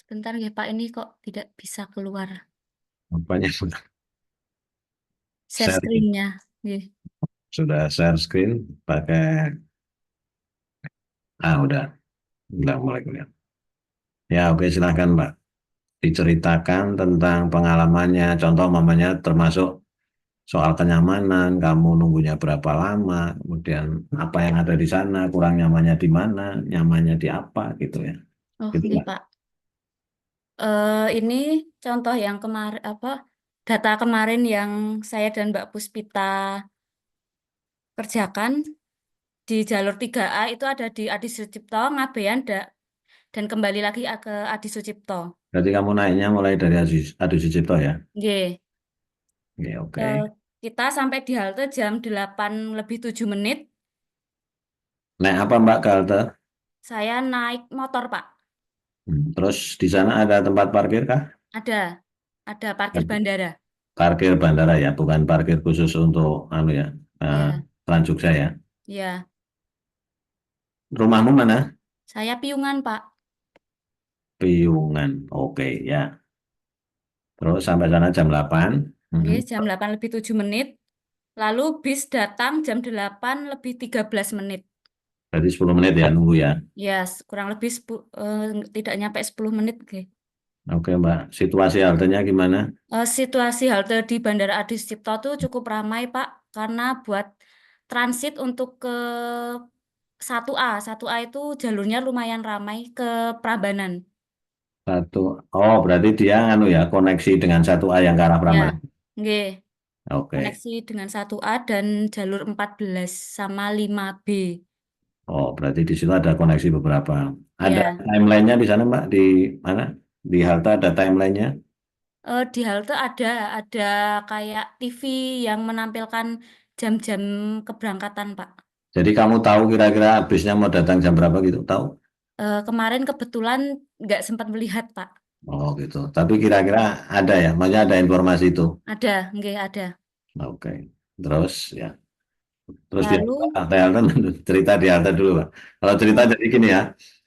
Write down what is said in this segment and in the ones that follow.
Sebentar ya Pak, ini kok tidak bisa keluar Apanya share share? screen-nya. Nggih. Sudah share screen pakai udah mulai kuliah. Ya, oke, silahkan Mbak. Diceritakan tentang pengalamannya. Contoh mamanya termasuk soal kenyamanan, kamu nunggunya berapa lama, kemudian apa yang ada di sana, kurang nyamannya di mana, nyamannya di apa gitu ya. Oh, Gitu nggih Mbak. Pak. Ini contoh yang kemarin data kemarin yang saya dan Mbak Puspita kerjakan di jalur 3A itu ada di Adi Sucipto, Ngabean, dan kembali lagi ke Adi Sucipto. Berarti kamu naiknya mulai dari Adi Sucipto ya. Nggih. Oke, Eh, oke. kita sampai di halte jam 8 lebih 7 menit. Naik apa Mbak ke halte? Saya naik motor, Pak. Terus di sana ada tempat parkir kah? Ada, ada parkir bandara. Parkir bandara ya, bukan parkir khusus untuk anu ya, eh, Ya, Transjogja ya. ya. Rumahmu mana? Saya Piungan, Pak. Piungan. Oke ya. Terus sampai sana jam 8. Oke, Mhm. jam 8 lebih 7 menit. Lalu bis datang jam 8 lebih 13 menit. Berarti 10 menit ya nunggu ya. Ya, kurang lebih tidak nyampe 10 menit. Oke. Oke Mbak, situasi haltenya gimana? Situasi halte di Bandara Adi Sucipto tuh cukup ramai, Pak. Karena buat transit untuk ke 1A itu jalurnya lumayan ramai ke Prambanan. Satu. Oh, berarti dia anu ya, koneksi dengan 1A yang ke arah Ya, Prambanan. nggih. Oke. Koneksi dengan 1A dan jalur 14 sama 5B. Oh, berarti di situ ada koneksi beberapa. Ada Ya, timelinenya di sana Mbak? Di mana? Di halte ada timelinenya? di halte ada kayak TV yang menampilkan jam-jam keberangkatan, Pak. Jadi kamu tahu kira-kira bisnya mau datang jam berapa gitu? Tahu? Kemarin kebetulan nggak sempat melihat, Pak. Oh gitu. Tapi kira-kira ada ya? Maksudnya ada informasi itu? Ada, nggih ada. Oke. Terus ya. Terus di Lalu, halte cerita di halte dulu Pak. Kalau cerita oh, jadi gini ya.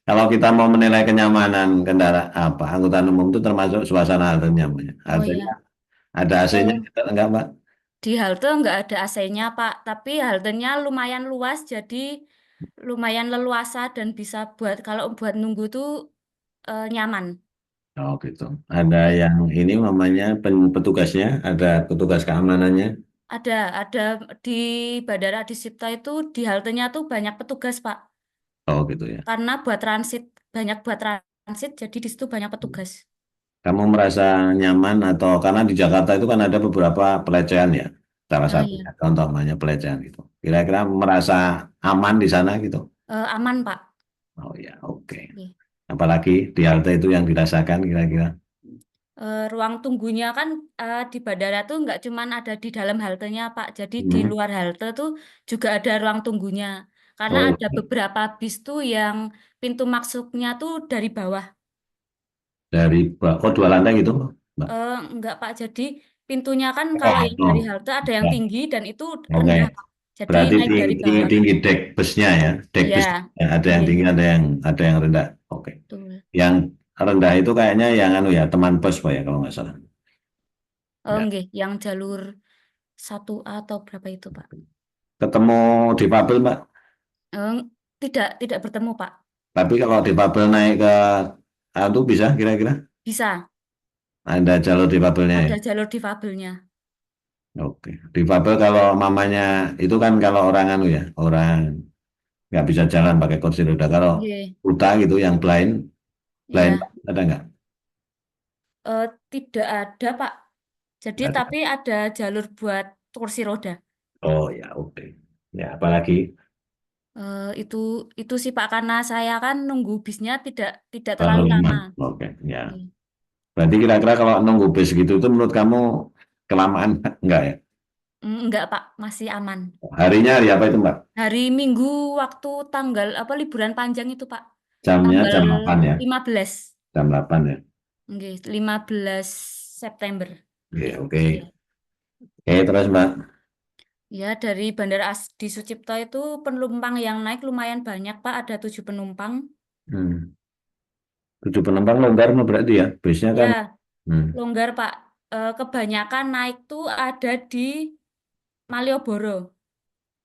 Kalau kita mau menilai kenyamanan kendaraan apa angkutan umum itu termasuk suasana haltenya, Mbak. oh Haltenya ya, ada AC-nya Eh, gitu, enggak Mbak? di halte nggak ada AC-nya, Pak. Tapi haltenya lumayan luas, jadi lumayan leluasa dan bisa kalau buat nunggu tuh nyaman. Oh gitu. Ada Oke. yang ini namanya petugasnya, ada petugas keamanannya. Ada di Bandara Adi Sucipto itu di haltenya tuh banyak petugas, Pak. Oh gitu ya. Karena banyak buat transit, jadi di situ banyak petugas. Kamu merasa nyaman atau karena di Jakarta itu kan ada beberapa pelecehan ya, salah Ah satunya iya. contohnya pelecehan gitu. Kira-kira merasa aman di sana gitu? Aman, Pak. Oh ya, oke. Oke. Apalagi di halte itu yang dirasakan kira-kira. Ruang tunggunya kan di bandara tuh nggak cuman ada di dalam haltenya, Pak. Jadi di Hmm. luar halte tuh juga ada ruang tunggunya. Karena Oh, ada beberapa bis tuh yang pintu masuknya tuh dari bawah. oh 2 lantai gitu, Mbak. Enggak, Pak. Jadi pintunya kan Oh, kalau yang dari oh. halte ada yang Ya. tinggi dan itu Oke. rendah, Pak. Jadi Berarti naik dari tinggi, bawah. tinggi dek busnya ya, dek bus. Ya, Ya, ada yang nggih, tinggi, ada yang rendah. Oke. betul. Yang rendah itu kayaknya yang anu ya, teman bus Pak ya kalau nggak salah. Ya. Nggih, yang jalur 1A atau berapa itu, Pak? Ketemu difabel Mbak. Eh, tidak bertemu, Pak. Tapi kalau difabel naik ke itu bisa kira-kira Bisa, ada jalur difabelnya ya. ada jalur difabelnya. Oke. Difabel kalau mamanya itu kan kalau orang anu ya, orang nggak bisa jalan pakai kursi roda. Kalau Nggih. buta gitu yang blind, blind Ya, ada nggak? eh, tidak ada, Pak. Jadi Nggak ada. tapi ada jalur buat kursi roda. Oh ya, oke. Ya, apalagi Itu sih Pak karena saya kan nunggu bisnya tidak tidak terlalu terlalu lama. lama. Oke, ya. Oke. Berarti kira-kira kalau nunggu bis gitu itu menurut kamu kelamaan enggak ya? Enggak Pak, masih aman. Harinya hari apa itu Mbak? Hari Minggu waktu tanggal apa liburan panjang itu Pak. Jamnya Tanggal jam 8 ya? 15. Jam 8 ya? Oke, 15 September. Oke, oke. Oke, terus Mbak. Ya, dari Bandara Adi Sucipto itu penumpang yang naik lumayan banyak Pak, ada 7 penumpang. Hmm. 7 penumpang longgar mah berarti ya. Biasanya Ya, kan hmm. longgar Pak. Kebanyakan naik tuh ada di Malioboro.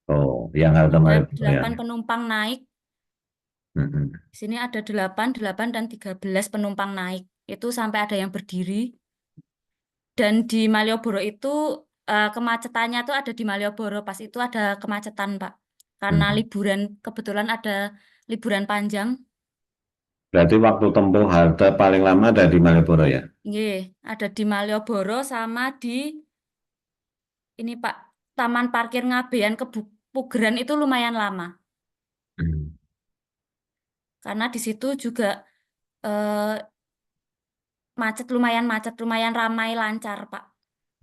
Oh, yang halte Ada Malioboro ya. 8 penumpang naik. Hmm. Di sini ada 8, 8 dan 13 penumpang naik. Itu sampai ada yang berdiri. Dan di Malioboro itu kemacetannya tuh ada di Malioboro. Pas itu ada kemacetan, Pak. Karena Hmm. liburan, kebetulan ada liburan panjang. Berarti waktu tempuh halte paling lama ada di Malioboro ya. Nggih, ada di Malioboro sama di ini Pak, Taman Parkir Ngabean ke Pugeran itu lumayan lama. Hmm. Karena di situ juga eh, macet, lumayan ramai lancar, Pak.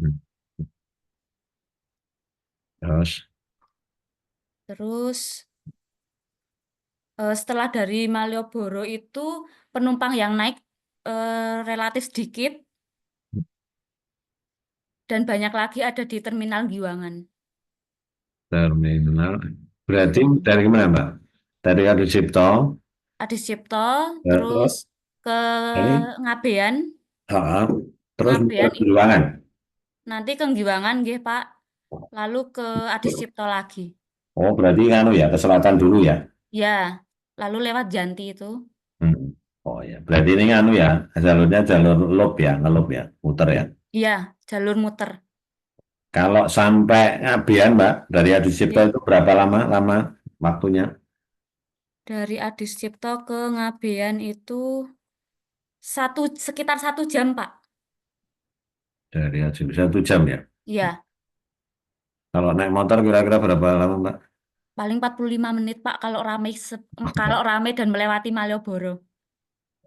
Hmm. Terus Terus setelah dari Malioboro itu penumpang yang naik relatif sedikit dan banyak lagi ada di Terminal Giwangan. terminal. Berarti Mm-mm. dari mana, Mbak? Dari Adi Cipto, Adi Cipto, ya, terus terus ke ini, Ngabean, ah, terus muter Ngabean di ruangan. nanti ke Giwangan, nggih Pak. Lalu ke Adi Cipto lagi. Oh, berarti nganu ya, ke selatan dulu ya. Ya, lalu lewat Janti itu. Hmm. Oh ya, berarti ini nganu ya, jalurnya jalur loop ya, ngeloop ya, muter ya. Iya, jalur muter. Kalau sampai Ngabian, Mbak, dari Adi Cipto Nggih. itu berapa lama lama waktunya? Dari Adi Cipto ke Ngabean itu sekitar 1 jam, Pak. Dari Adi Cipto 1 jam ya. Iya, Kalau naik motor kira-kira berapa lama, Mbak? paling 45 menit, Pak, kalau ramai kalau ramai dan melewati Malioboro.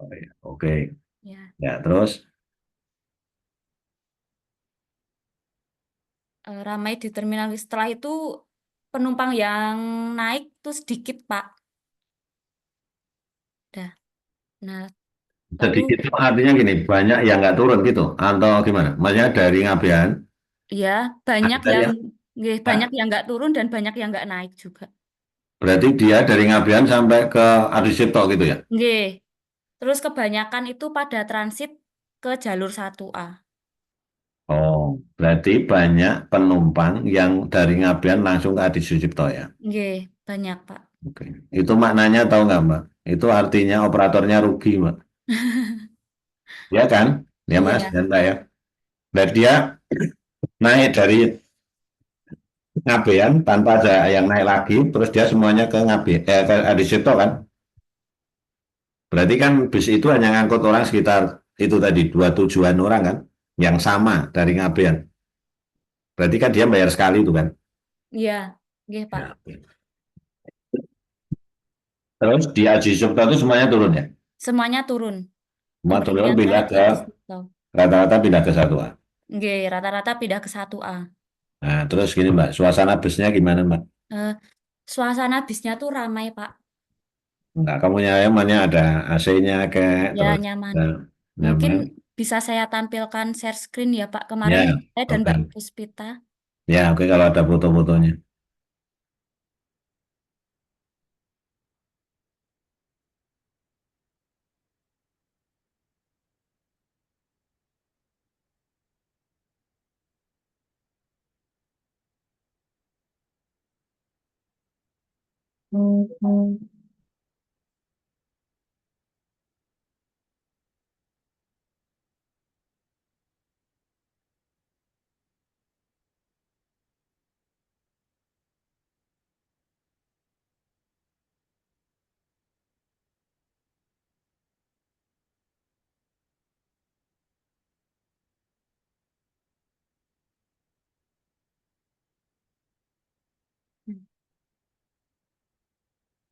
Oh, iya. Oke, Ya, ya terus ramai di terminal. Setelah itu penumpang yang naik tuh sedikit, Pak. Dah. Nah, lalu sedikit itu artinya gini, banyak yang nggak turun gitu, atau gimana? Maksudnya dari Ngabian, ya banyak ada yang yang nggih, banyak nggak. yang nggak turun dan banyak yang nggak naik juga. Berarti dia dari Ngabian sampai ke Adi Cipto gitu ya? Nggih. Terus kebanyakan itu pada transit ke jalur 1A. Oh, berarti banyak penumpang yang dari Ngabian langsung ke Adi Sucipto ya? Nggih, banyak, Pak. Oke. Itu maknanya tahu nggak, Mbak? Itu artinya operatornya rugi, Mbak. Ya kan? Ya, Mas, Iya, dan Mbak ya. Dan dia naik dari Ngabean tanpa ada yang naik lagi, terus dia semuanya ke ke Adi Sucipto kan? Berarti kan bis itu hanya ngangkut orang sekitar itu tadi, 27-an orang kan? Yang sama dari Ngabean. Berarti kan dia bayar sekali itu kan? iya, nggih, Pak. Ya. Terus di Aji Sucipto itu semuanya turun ya? Semuanya turun. Semua turun Mempertimbangkan pindah di ke Adisucito. rata-rata pindah ke satu A. Nggih, rata-rata pindah ke 1A. Nah, terus gini Mbak, suasana busnya gimana Mbak? Eh, Suasana bisnya tuh ramai, Pak. Enggak, kamu nyamannya ada AC-nya kayak Ya, terus nyaman. ya, Mungkin nyaman. bisa saya tampilkan share screen ya, Pak. Kemarin Ya, saya dan Mbak oke. Puspita. Ya, oke kalau ada foto-fotonya.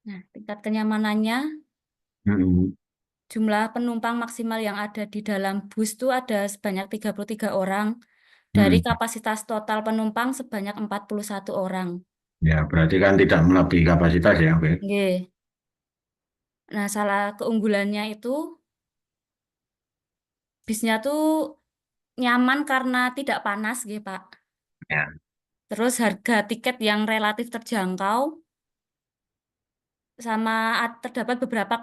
Nah, tingkat kenyamanannya, Mm-mm. jumlah penumpang maksimal yang ada di dalam bus itu ada sebanyak 33 orang. Dari Mm. kapasitas total penumpang sebanyak 41 orang. Ya, berarti kan tidak melebihi kapasitas ya, oke. Nggih. Nah, salah keunggulannya itu bisnya tuh nyaman karena tidak panas, gitu, Pak. Ya. Terus harga tiket yang relatif terjangkau, sama terdapat beberapa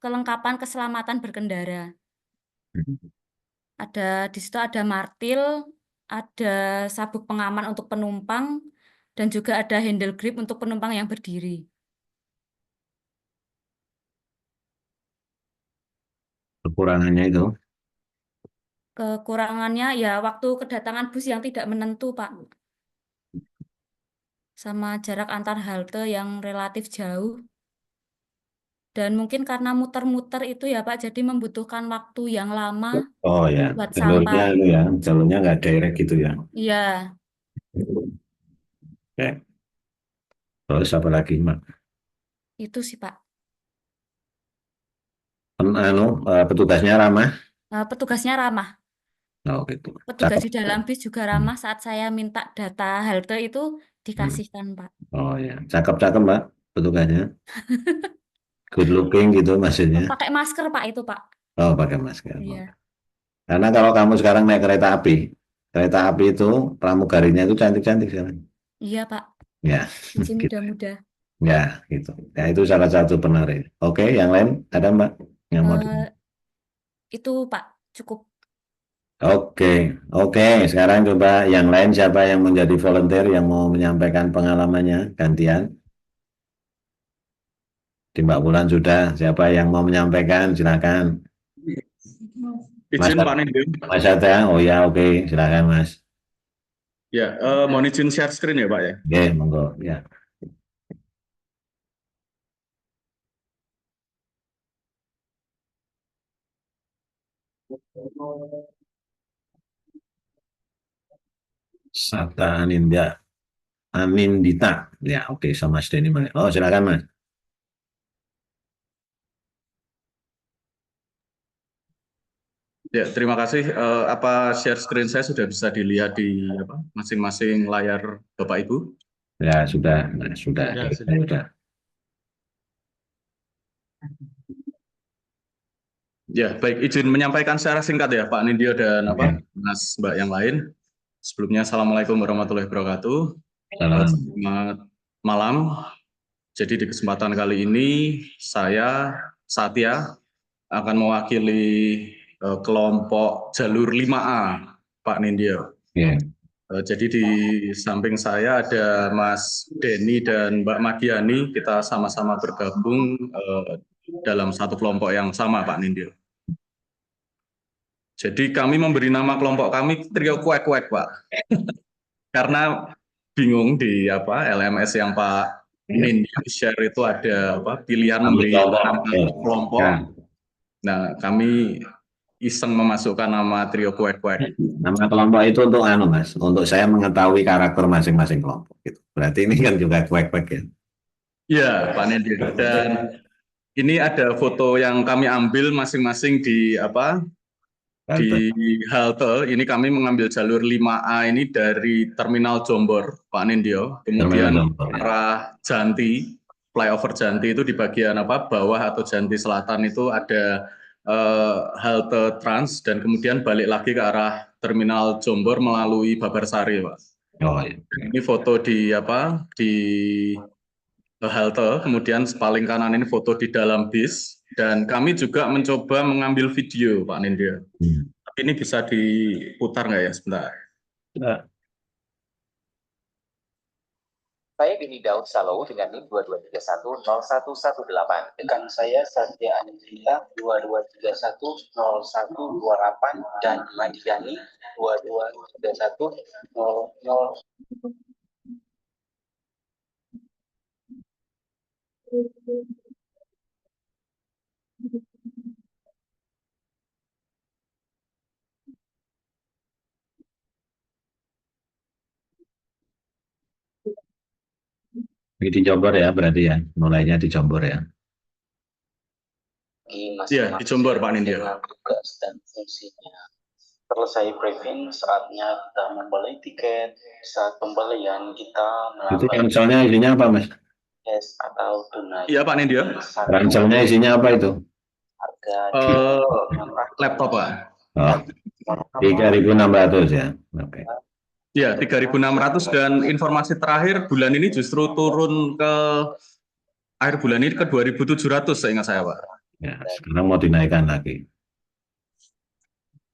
kelengkapan keselamatan berkendara. Di situ ada martil, ada sabuk pengaman untuk penumpang, dan juga ada handle grip untuk penumpang yang berdiri. Kekurangannya itu. Kekurangannya ya waktu kedatangan bus yang tidak menentu, Pak. Sama jarak antar halte yang relatif jauh. Dan mungkin karena muter-muter itu ya Pak, jadi membutuhkan waktu yang lama Oh ya, buat jalurnya sampai. itu ya, jalurnya nggak direct gitu ya. Iya, Oke. Terus apa lagi, Mak? itu sih Pak. Petugasnya ramah. Petugasnya ramah. Oh gitu. Petugas Cakep. di dalam bis juga Hmm. ramah saat saya minta data halte itu Hmm. dikasihkan Pak. Oh ya, cakep-cakep Mbak petugasnya. Good looking gitu maksudnya. Pakai masker Pak itu Pak. Oh pakai masker. Iya, Karena kalau kamu sekarang naik kereta api itu pramugarinya itu cantik-cantik sekarang. iya Pak. Ya, Masih gitu. muda-muda. Ya, gitu. Ya itu salah satu penarik. Oke, yang lain ada Mbak yang mau Eh, itu Pak, cukup. Oke, oke. Sekarang coba yang lain siapa yang menjadi volunteer yang mau menyampaikan pengalamannya gantian. Di Mbak Bulan sudah. Siapa yang mau menyampaikan? Silakan. Mas, Izin Pak Nindyo. Mas Ata. Oh ya, oke. Silakan Mas. Ya, mohon izin share screen ya Pak ya. Oke, monggo. Ya. Sata Anindita. Ya, oke. Sama Mas Denny. Oh, silakan Mas. Ya, terima kasih. Apa share screen saya sudah bisa dilihat di apa masing-masing layar Bapak Ibu? Ya, sudah. Nah, sudah. Ya, Kita sudah. sudah. Ya, baik. Izin menyampaikan secara singkat ya Pak Nindyo dan Oke. Mas Mbak yang lain. Sebelumnya, Assalamualaikum warahmatullahi wabarakatuh. Salam. Selamat malam. Jadi di kesempatan kali ini saya Satya akan mewakili kelompok jalur 5A, Pak Nindyo. Ya. Jadi di samping saya ada Mas Denny dan Mbak Magiani, kita sama-sama bergabung dalam satu kelompok yang sama, Pak Nindyo. Jadi kami memberi nama kelompok kami Trio Kuek-Kuek, Pak. Karena bingung di LMS yang Pak Nindyo share itu ada pilihan memberi nama kelompok. Ya. Nah, kami iseng memasukkan nama Trio Kuek-Kuek. Nama kelompok itu untuk Mas, untuk saya mengetahui karakter masing-masing kelompok. Gitu. Berarti ini kan juga kuek-kuek ya. Iya, Pak Nindyo. Dan ini ada foto yang kami ambil masing-masing di halte. Ini kami mengambil jalur 5A ini dari Terminal Jombor, Pak Nindyo. Kemudian arah Janti, flyover Janti itu di bagian bawah atau Janti Selatan itu ada halte Trans dan kemudian balik lagi ke arah Terminal Jombor melalui Babarsari, Pak. Oh, iya. Ini foto di halte, kemudian paling kanan ini foto di dalam bis, dan kami juga mencoba mengambil video, Pak Nindyo. Tapi ini bisa diputar nggak ya sebentar? Saya Bini Daud Salow dengan NIM 22310118. Rekan saya Satya Anindita 22310128 dan Madiani 223100. Di Jombor ya berarti ya, mulainya di Jombor ya. Iya, di Jombor Pak Nindyo. Tugas dan fungsinya. Selesai briefing, saatnya kita membeli tiket. Saat pembelian kita Itu ranselnya isinya apa Mas? cash atau tunai. Iya Pak Nindyo. Ranselnya isinya apa itu? Harga laptop Pak. Oh, 3.600 ya. Oke. Ya, 3.600 dan informasi terakhir bulan ini justru turun ke akhir bulan ini ke 2.700 seingat saya Pak. Ya, Dan sekarang mau dinaikkan lagi.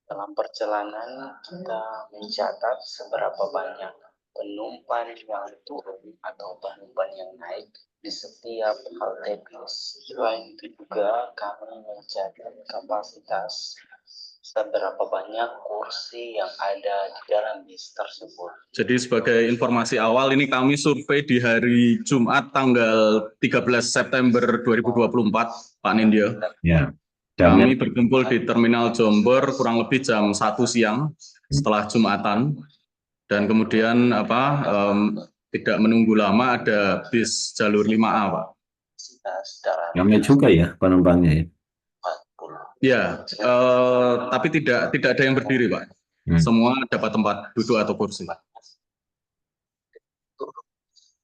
dalam perjalanan kita mencatat seberapa banyak penumpang yang turun atau penumpang yang naik di setiap halte bis. Selain itu juga kami mencatat kapasitas seberapa banyak kursi yang ada di dalam bis tersebut. Jadi sebagai informasi awal, ini kami survei di hari Jumat tanggal 13 September 2024, Pak Nindyo. Ya, jamnya Kami berkumpul di Terminal Jombor kurang lebih jam 1 siang setelah Jumatan. Dan kemudian tidak menunggu lama ada bis jalur 5A, Pak. Kapasitas dalam ramai juga ya penumpangnya ya. 40. Ya, tapi tidak ada yang berdiri, Pak. Semua dapat tempat duduk atau kursi.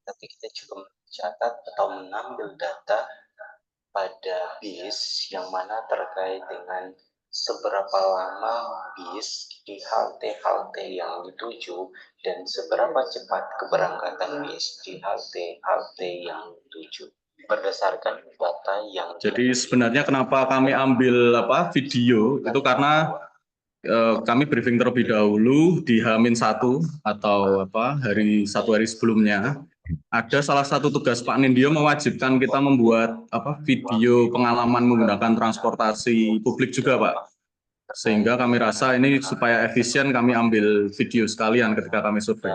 Tapi kita juga mencatat atau mengambil data pada bis yang mana terkait dengan seberapa lama bis di halte-halte yang dituju dan seberapa cepat keberangkatan bis di halte-halte yang dituju berdasarkan data yang Jadi sebenarnya kenapa kami ambil video itu karena kami briefing terlebih dahulu di H-1 atau hari sebelumnya. Ada salah satu tugas Pak Nindyo mewajibkan kita membuat video pengalaman menggunakan transportasi publik juga, Pak. Sehingga kami rasa ini supaya efisien kami ambil video sekalian ketika kami survei.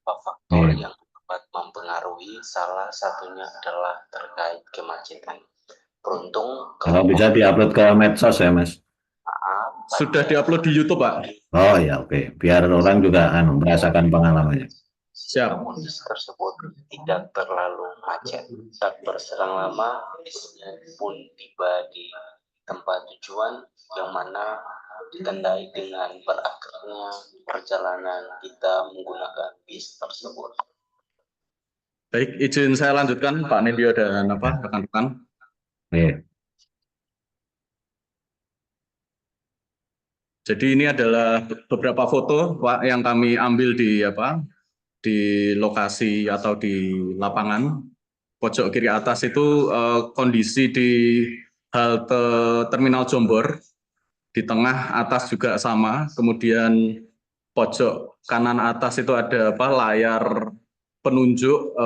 beberapa faktor yang dapat mempengaruhi, salah satunya adalah terkait kemacetan. Beruntung Kalau bisa diupload ke medsos ya, Mas. Sudah diupload di YouTube, Pak. Oh ya, oke. Biar orang juga merasakan pengalamannya. Siap. Bis tersebut tidak terlalu macet. Tak berselang lama, bisnya pun tiba di tempat tujuan yang mana ditandai dengan berakhirnya perjalanan kita menggunakan bis tersebut. Baik, izin saya lanjutkan, Pak Nindyo dan rekan-rekan. Oke. Jadi ini adalah beberapa foto, Pak, yang kami ambil di lokasi atau di lapangan. Pojok kiri atas itu kondisi di halte Terminal Jombor. Di tengah atas juga sama. Kemudian pojok kanan atas itu ada layar penunjuk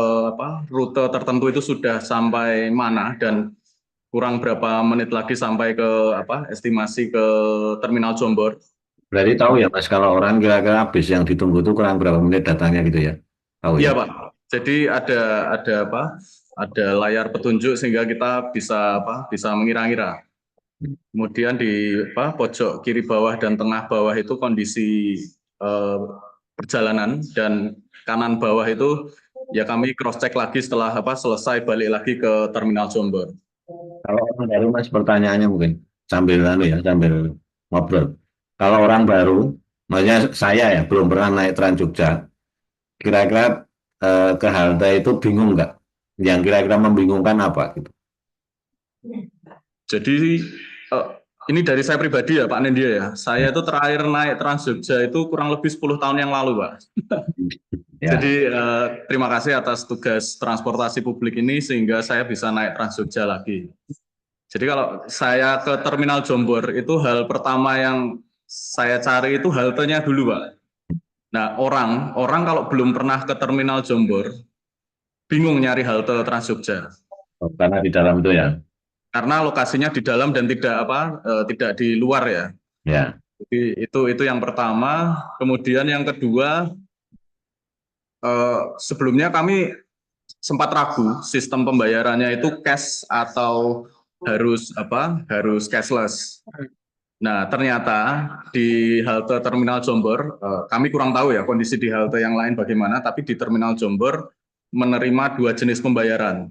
rute tertentu itu sudah sampai mana dan kurang berapa menit lagi sampai ke estimasi ke Terminal Jombor. Berarti tahu ya, Mas, kalau orang kira-kira bis yang ditunggu itu kurang berapa menit datangnya gitu ya? Tahu Iya, ya? Pak. Jadi ada layar petunjuk sehingga kita bisa mengira-ngira. Kemudian di pojok kiri bawah dan tengah bawah itu kondisi perjalanan, dan kanan bawah itu ya kami cross check lagi setelah selesai balik lagi ke Terminal Jombor. Kalau orang baru, Mas, pertanyaannya mungkin sambil ngobrol. Kalau orang baru, maksudnya saya ya belum pernah naik Trans Jogja, kira-kira ke halte itu bingung nggak? Yang kira-kira membingungkan apa gitu? Jadi ini dari saya pribadi ya, Pak Nindyo ya. Saya itu terakhir naik Trans Jogja itu kurang lebih 10 tahun yang lalu, Pak. Ya. Jadi terima kasih atas tugas transportasi publik ini sehingga saya bisa naik Trans Jogja lagi. Jadi kalau saya ke Terminal Jombor itu hal pertama yang saya cari itu haltenya dulu, Pak. Nah, orang kalau belum pernah ke Terminal Jombor bingung nyari halte Trans Jogja. Oh, karena di dalam itu ya. Karena lokasinya di dalam dan tidak di luar ya. Ya. Jadi itu yang pertama. Kemudian yang kedua, sebelumnya kami sempat ragu sistem pembayarannya itu cash atau harus cashless. Nah, ternyata di halte Terminal Jombor, kami kurang tahu ya kondisi di halte yang lain bagaimana, tapi di Terminal Jombor menerima 2 jenis pembayaran.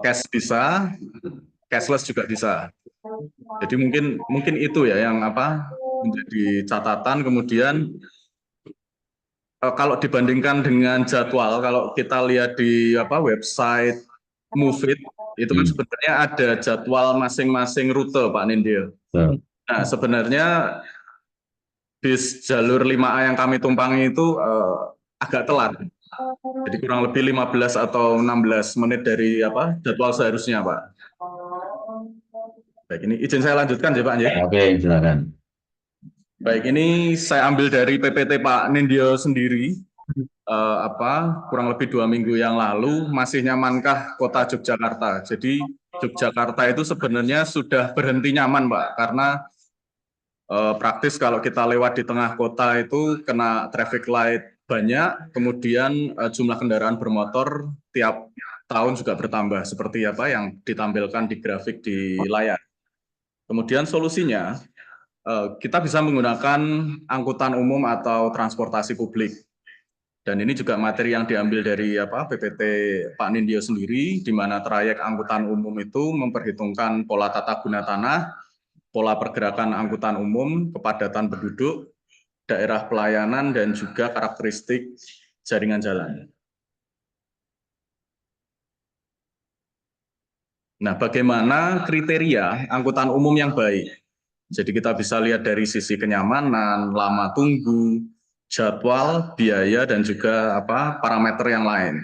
Cash bisa, cashless juga bisa. Jadi mungkin itu ya yang menjadi catatan. Kemudian kalau dibandingkan dengan jadwal, kalau kita lihat di website Move It, itu kan sebenarnya ada jadwal masing-masing rute, Pak Nindyo. Nah, sebenarnya bis jalur 5A yang kami tumpangi itu agak telat. Jadi kurang lebih 15 atau 16 menit dari jadwal seharusnya, Pak. Baik, ini izin saya lanjutkan ya Pak Anjay. Oke, silakan. Baik, ini saya ambil dari PPT Pak Nindyo sendiri. Kurang lebih 2 minggu yang lalu, masih nyamankah kota Yogyakarta? Jadi Yogyakarta itu sebenarnya sudah berhenti nyaman Pak, karena praktis kalau kita lewat di tengah kota itu kena traffic light banyak, kemudian jumlah kendaraan bermotor tiap tahun juga bertambah, seperti apa yang ditampilkan di grafik di layar. Kemudian solusinya, kita bisa menggunakan angkutan umum atau transportasi publik. Dan ini juga materi yang diambil dari PPT Pak Nindyo sendiri, di mana trayek angkutan umum itu memperhitungkan pola tata guna tanah, pola pergerakan angkutan umum, kepadatan penduduk, daerah pelayanan, dan juga karakteristik jaringan jalan. Nah, bagaimana kriteria angkutan umum yang baik? Jadi kita bisa lihat dari sisi kenyamanan, lama tunggu, jadwal, biaya, dan juga parameter yang lain.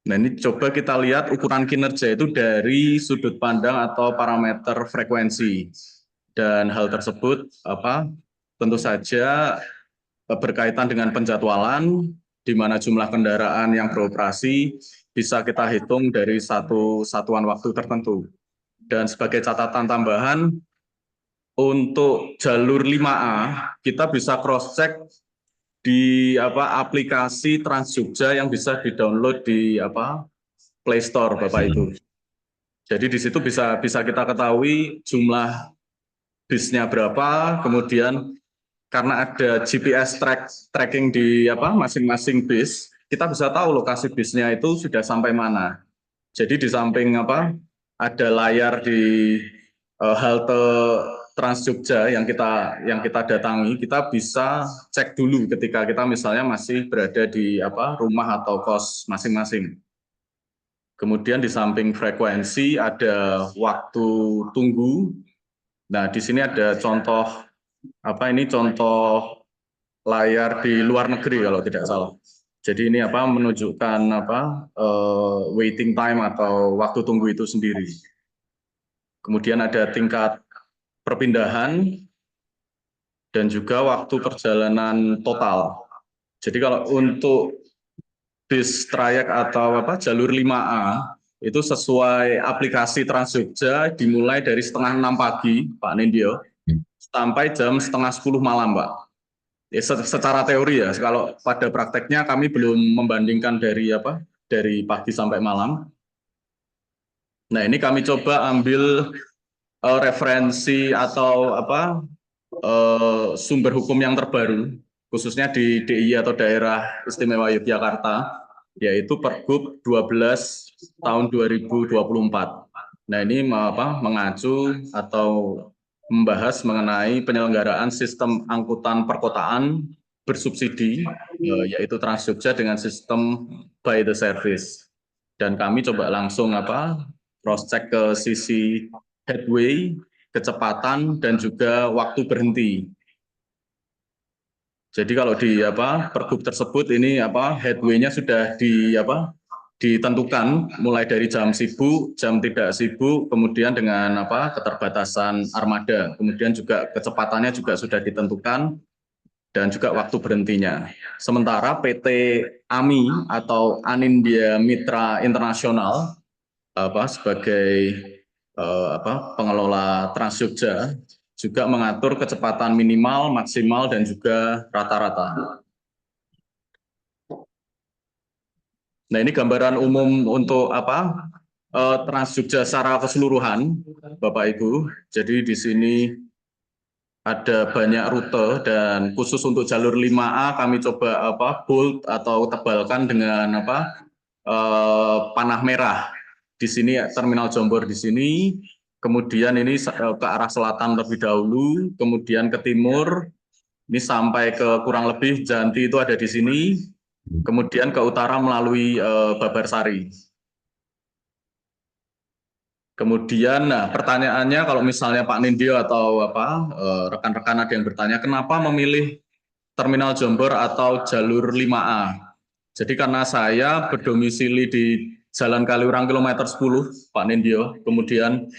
Nah, ini coba kita lihat ukuran kinerja itu dari sudut pandang atau parameter frekuensi. Dan hal tersebut tentu saja berkaitan dengan penjadwalan, di mana jumlah kendaraan yang beroperasi bisa kita hitung dari satu satuan waktu tertentu. Dan sebagai catatan tambahan, untuk jalur 5A, kita bisa cross-check di aplikasi Trans Jogja yang bisa di-download di Play Store, Bapak Ibu. Jadi di situ bisa kita ketahui jumlah bisnya berapa, kemudian karena ada GPS tracking di masing-masing bis, kita bisa tahu lokasi bisnya itu sudah sampai mana. Jadi di samping ada layar di halte Trans Jogja yang kita datangi, kita bisa cek dulu ketika kita misalnya masih berada di rumah atau kos masing-masing. Kemudian di samping frekuensi ada waktu tunggu. Nah, di sini ada contoh contoh layar di luar negeri kalau tidak salah. Jadi ini menunjukkan waiting time atau waktu tunggu itu sendiri. Kemudian ada tingkat perpindahan dan juga waktu perjalanan total. Jadi kalau untuk bis trayek atau jalur 5A itu sesuai aplikasi Trans Jogja dimulai dari 5:30 pagi, Pak Nindyo, sampai jam 9:30 malam, Pak. Ya, secara teori ya, kalau pada prakteknya kami belum membandingkan dari pagi sampai malam. Nah, ini kami coba ambil referensi atau sumber hukum yang terbaru, khususnya di DIY atau Daerah Istimewa Yogyakarta, yaitu Pergub 12 tahun 2024. Nah, ini mengacu atau membahas mengenai penyelenggaraan sistem angkutan perkotaan bersubsidi, yaitu Trans Jogja dengan sistem by the service. Dan kami coba langsung cross check ke sisi headway, kecepatan, dan juga waktu berhenti. Jadi kalau di pergub tersebut ini headway-nya sudah ditentukan mulai dari jam sibuk, jam tidak sibuk, kemudian dengan keterbatasan armada, kemudian juga kecepatannya juga sudah ditentukan dan juga waktu berhentinya. Sementara PT AMI atau Anindya Mitra Internasional sebagai pengelola Trans Jogja juga mengatur kecepatan minimal, maksimal, dan juga rata-rata. Nah, ini gambaran umum untuk Trans Jogja secara keseluruhan, Bapak Ibu. Jadi di sini ada banyak rute dan khusus untuk jalur 5A kami coba bold atau tebalkan dengan panah merah. Di sini Terminal Jombor di sini, kemudian ini ke arah selatan terlebih dahulu, kemudian ke timur, ini sampai ke kurang lebih Janti itu ada di sini. Kemudian ke utara melalui Babarsari. Kemudian, pertanyaannya kalau misalnya Pak Nindyo atau rekan-rekan ada yang bertanya, kenapa memilih Terminal Jombor atau jalur 5A? Jadi karena saya berdomisili di Jalan Kaliurang kilometer 10, Pak Nindyo. Kemudian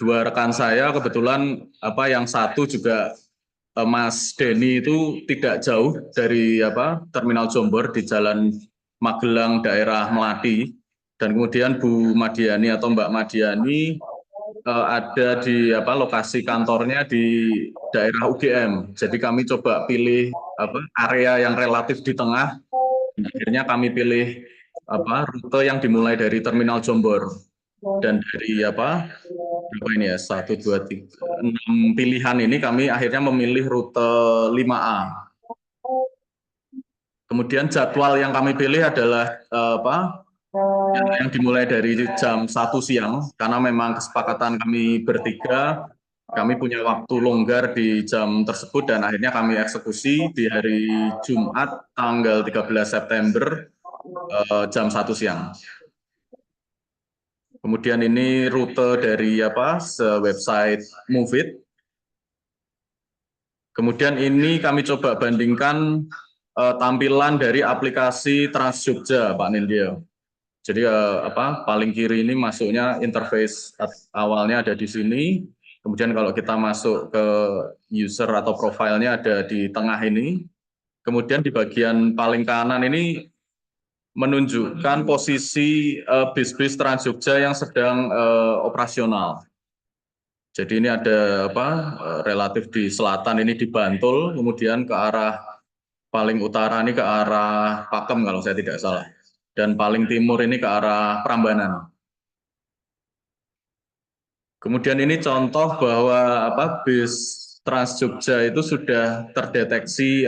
2 rekan saya kebetulan yang satu juga Mas Denny itu tidak jauh dari Terminal Jombor di Jalan Magelang daerah Melati, dan kemudian Bu Madiani atau Mbak Madiani ada di lokasi kantornya di daerah UGM. Jadi kami coba pilih area yang relatif di tengah. Akhirnya kami pilih rute yang dimulai dari Terminal Jombor, dan dari berapa ini ya 1, 2, 3, 6 pilihan ini kami akhirnya memilih rute 5A. Kemudian jadwal yang kami pilih adalah yang dimulai dari jam 1 siang, karena memang kesepakatan kami bertiga, kami punya waktu longgar di jam tersebut, dan akhirnya kami eksekusi di hari Jumat tanggal 13 September jam 1 siang. Kemudian ini rute dari website Move-It. Kemudian ini kami coba bandingkan tampilan dari aplikasi Trans Jogja, Pak Nindyo. Jadi paling kiri ini masuknya interface awalnya ada di sini. Kemudian kalau kita masuk ke user atau profilnya ada di tengah ini. Kemudian di bagian paling kanan ini menunjukkan posisi bis-bis Trans Jogja yang sedang operasional. Jadi ini ada relatif di selatan ini di Bantul, kemudian ke arah paling utara ini ke arah Pakem kalau saya tidak salah, dan paling timur ini ke arah Prambanan. Kemudian ini contoh bahwa bis Trans Jogja itu sudah terdeteksi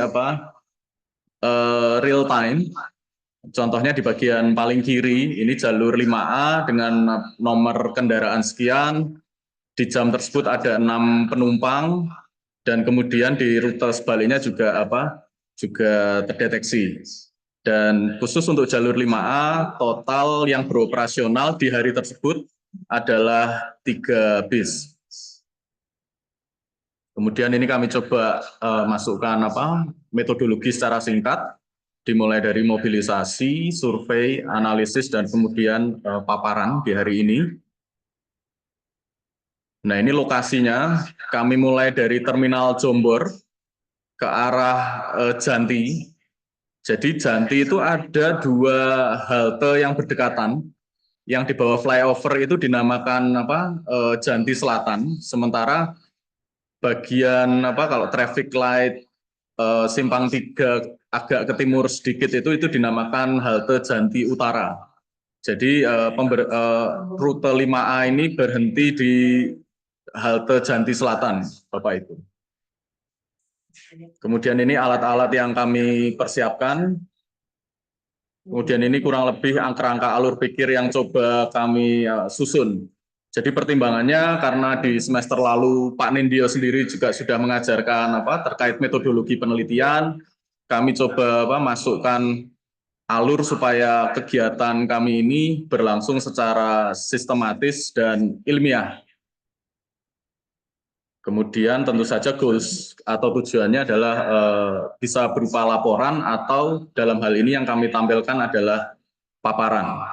real time. Contohnya di bagian paling kiri, ini jalur 5A dengan nomor kendaraan sekian, di jam tersebut ada 6 penumpang, dan kemudian di rute sebaliknya juga juga terdeteksi. Dan khusus untuk jalur 5A, total yang beroperasional di hari tersebut adalah 3 bis. Kemudian ini kami coba masukkan metodologi secara singkat, dimulai dari mobilisasi, survei, analisis, dan kemudian paparan di hari ini. Nah, ini lokasinya, kami mulai dari Terminal Jombor ke arah Janti. Jadi Janti itu ada 2 halte yang berdekatan, yang di bawah flyover itu dinamakan Janti Selatan, sementara bagian kalau traffic light simpang 3 agak ke timur sedikit itu dinamakan halte Janti Utara. Jadi rute 5A ini berhenti di halte Janti Selatan, Bapak Ibu. Kemudian ini alat-alat yang kami persiapkan. Kemudian ini kurang lebih angka-angka alur pikir yang coba kami susun. Jadi pertimbangannya karena di semester lalu Pak Nindyo sendiri juga sudah mengajarkan terkait metodologi penelitian. Kami coba masukkan alur supaya kegiatan kami ini berlangsung secara sistematis dan ilmiah. Kemudian tentu saja goals atau tujuannya adalah bisa berupa laporan atau dalam hal ini yang kami tampilkan adalah paparan.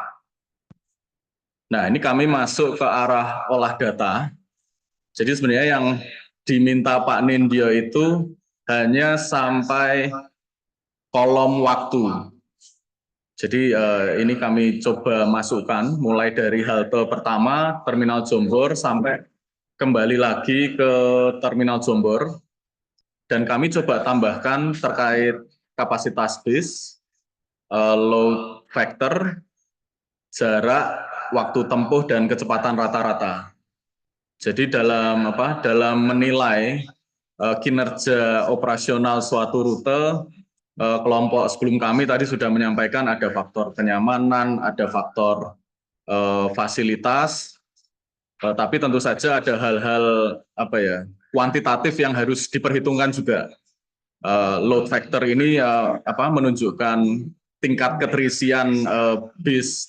Nah, ini kami masuk ke arah olah data. Jadi sebenarnya yang diminta Pak Nindyo itu hanya sampai kolom waktu. Jadi ini kami coba masukkan mulai dari halte pertama Terminal Jombor sampai kembali lagi ke Terminal Jombor, dan kami coba tambahkan terkait kapasitas bis, load factor, jarak, waktu tempuh, dan kecepatan rata-rata. Jadi dalam menilai kinerja operasional suatu rute, kelompok sebelum kami tadi sudah menyampaikan ada faktor kenyamanan, ada faktor fasilitas, tapi tentu saja ada hal-hal kuantitatif yang harus diperhitungkan juga. Load factor ini menunjukkan tingkat keterisian bis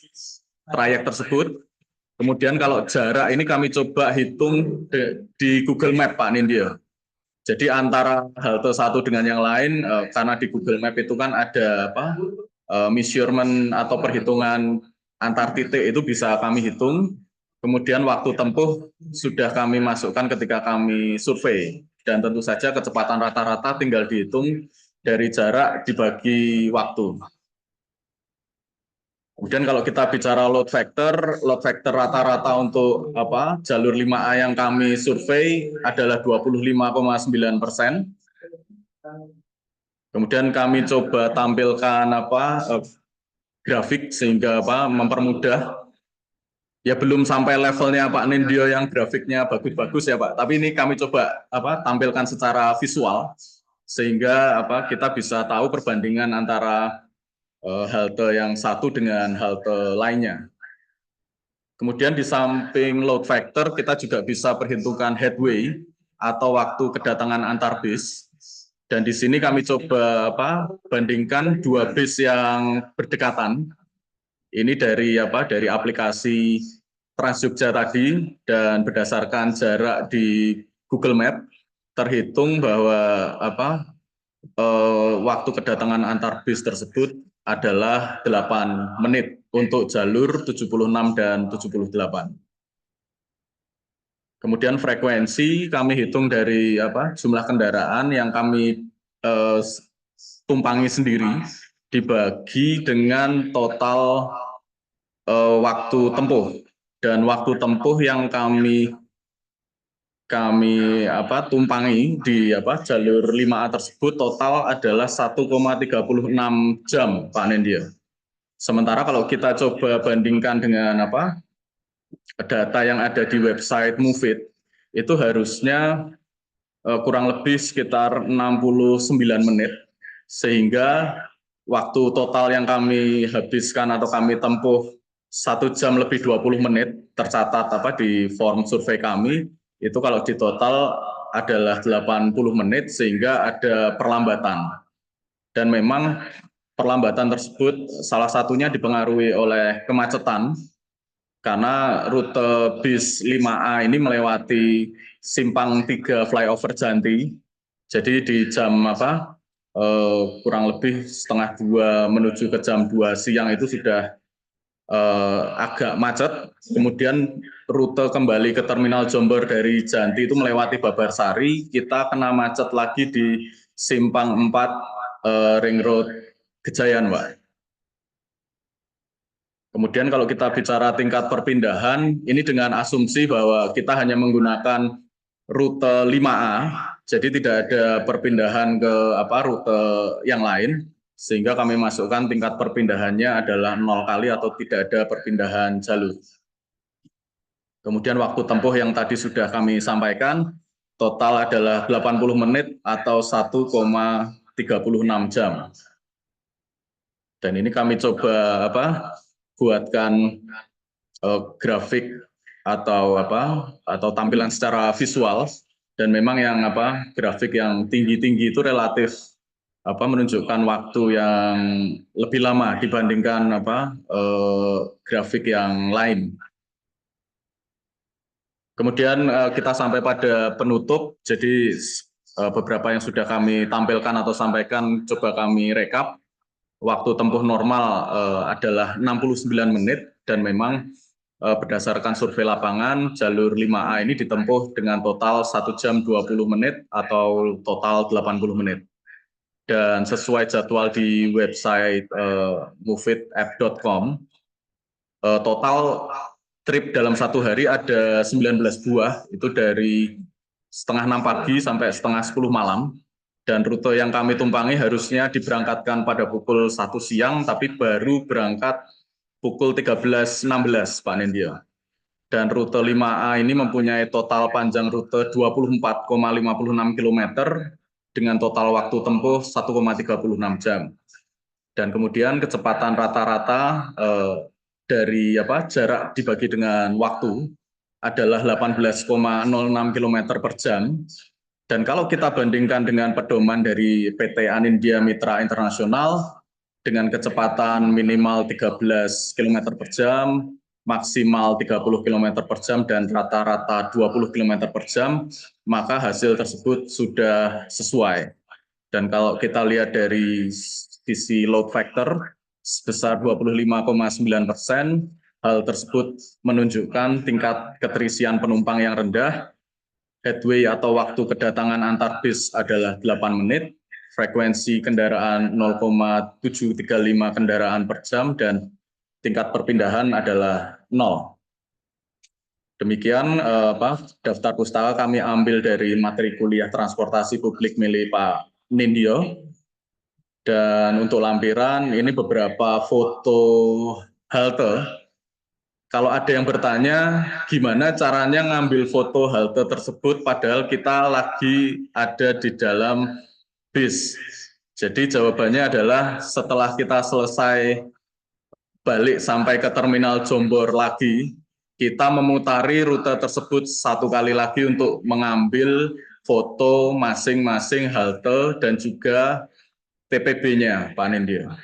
trayek tersebut. Kemudian kalau jarak ini kami coba hitung di Google Map, Pak Nindyo. Jadi antara halte satu dengan yang lain, karena di Google Map itu kan ada measurement atau perhitungan antar titik itu bisa kami hitung. Kemudian waktu tempuh sudah kami masukkan ketika kami survei. Dan tentu saja kecepatan rata-rata tinggal dihitung dari jarak dibagi waktu. Kemudian kalau kita bicara load factor rata-rata untuk jalur 5A yang kami survei adalah 25,9%. Kemudian kami coba tampilkan grafik sehingga mempermudah. Ya belum sampai levelnya Pak Nindyo yang grafiknya bagus-bagus ya Pak. Tapi ini kami coba tampilkan secara visual sehingga kita bisa tahu perbandingan antara halte yang satu dengan halte lainnya. Kemudian di samping load factor kita juga bisa perhitungkan headway atau waktu kedatangan antar bis. Dan di sini kami coba bandingkan dua bis yang berdekatan. Ini dari aplikasi Trans Jogja tadi, dan berdasarkan jarak di Google Map terhitung bahwa waktu kedatangan antar bis tersebut adalah 8 menit untuk jalur 76 dan 78. Kemudian frekuensi kami hitung dari jumlah kendaraan yang kami tumpangi sendiri dibagi dengan total waktu tempuh, dan waktu tempuh yang kami tumpangi di jalur 5A tersebut total adalah 1,36 jam Pak Nindyo. Sementara kalau kita coba bandingkan dengan data yang ada di website Move-It, itu harusnya kurang lebih sekitar 69 menit, sehingga waktu total yang kami habiskan atau kami tempuh 1 jam lebih 20 menit tercatat di form survei kami, itu kalau di total adalah 80 menit, sehingga ada perlambatan. Dan memang perlambatan tersebut salah satunya dipengaruhi oleh kemacetan, karena rute bis 5A ini melewati simpang 3 flyover Janti. Jadi di jam kurang lebih setengah 2 menuju ke jam 2 siang itu sudah agak macet. Kemudian rute kembali ke terminal Jombor dari Janti itu melewati Babarsari, kita kena macet lagi di simpang 4 Ring Road Gejayan, Pak. Kemudian kalau kita bicara tingkat perpindahan, ini dengan asumsi bahwa kita hanya menggunakan rute 5A, jadi tidak ada perpindahan ke rute yang lain, sehingga kami masukkan tingkat perpindahannya adalah 0 kali atau tidak ada perpindahan jalur. Kemudian waktu tempuh yang tadi sudah kami sampaikan, total adalah 80 menit atau 1,36 jam. Dan ini kami coba buatkan grafik atau tampilan secara visual, dan memang yang grafik yang tinggi-tinggi itu relatif menunjukkan waktu yang lebih lama dibandingkan grafik yang lain. Kemudian kita sampai pada penutup, jadi beberapa yang sudah kami tampilkan atau sampaikan coba kami rekap. Waktu tempuh normal adalah 69 menit, dan memang berdasarkan survei lapangan, jalur 5A ini ditempuh dengan total 1 jam 20 menit atau total 80 menit. Dan sesuai jadwal di website moveitapp.com, total trip dalam satu hari ada 19 buah, itu dari setengah 6 pagi sampai setengah 10 malam. Dan rute yang kami tumpangi harusnya diberangkatkan pada pukul 1 siang, tapi baru berangkat pukul 13.16, Pak Nindyo. Dan rute 5A ini mempunyai total panjang rute 24,56 km dengan total waktu tempuh 1,36 jam. Dan kemudian kecepatan rata-rata dari jarak dibagi dengan waktu adalah 18,06 km per jam. Dan kalau kita bandingkan dengan pedoman dari PT Anindya Mitra Internasional dengan kecepatan minimal 13 km per jam, maksimal 30 km per jam, dan rata-rata 20 km per jam, maka hasil tersebut sudah sesuai. Dan kalau kita lihat dari sisi load factor, sebesar 25,9%. Hal tersebut menunjukkan tingkat keterisian penumpang yang rendah. Headway atau waktu kedatangan antar bis adalah 8 menit. Frekuensi kendaraan 0,735 kendaraan per jam dan tingkat perpindahan adalah 0. Demikian daftar pustaka kami ambil dari materi kuliah transportasi publik milik Pak Nindyo. Dan untuk lampiran ini beberapa foto halte. Kalau ada yang bertanya gimana caranya ngambil foto halte tersebut padahal kita lagi ada di dalam bis. Jadi jawabannya adalah setelah kita selesai balik sampai ke terminal Jombor lagi, kita memutari rute tersebut 1 kali lagi untuk mengambil foto masing-masing halte dan juga TPB-nya, Pak Nindyo.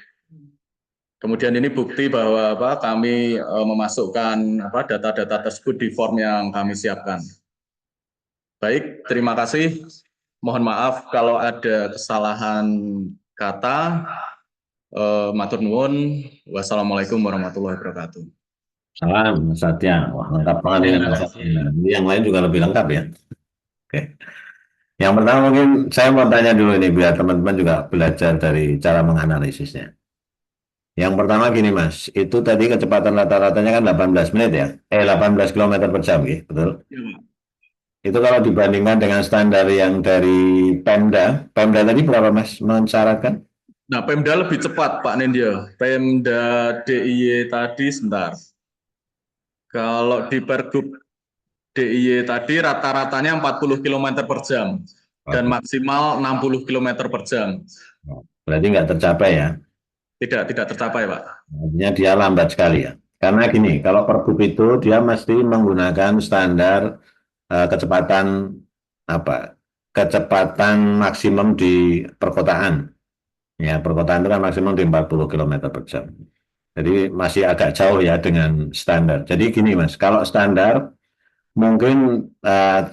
Kemudian ini bukti bahwa kami memasukkan data-data tersebut di form yang kami siapkan. Baik, terima kasih. Mohon maaf kalau ada kesalahan kata. Matur nuwun. Wassalamualaikum warahmatullahi wabarakatuh. Salam, Mas Satya. Wah, lengkap banget ini, Mas Satya. Yang lain juga lebih lengkap ya. Oke. Yang pertama mungkin saya mau tanya dulu ini biar teman-teman juga belajar dari cara menganalisisnya. Yang pertama gini Mas, itu tadi kecepatan rata-ratanya kan 18 menit ya? 18 km per jam, ya, betul? Ya. Itu kalau dibandingkan dengan standar yang dari Pemda tadi berapa Mas mensyaratkan? Nah, Pemda lebih cepat Pak Nindyo. Pemda DIY tadi sebentar. Kalau di Pergub DIY tadi rata-ratanya 40 km per jam dan maksimal 60 km per jam. Berarti nggak tercapai ya? Tidak tercapai, Pak. Artinya dia lambat sekali ya. Karena gini, kalau Pergub itu dia mesti menggunakan standar kecepatan kecepatan maksimum di perkotaan. Ya, perkotaan itu kan maksimum di 40 km per jam. Jadi masih agak jauh ya dengan standar. Jadi gini Mas, kalau standar mungkin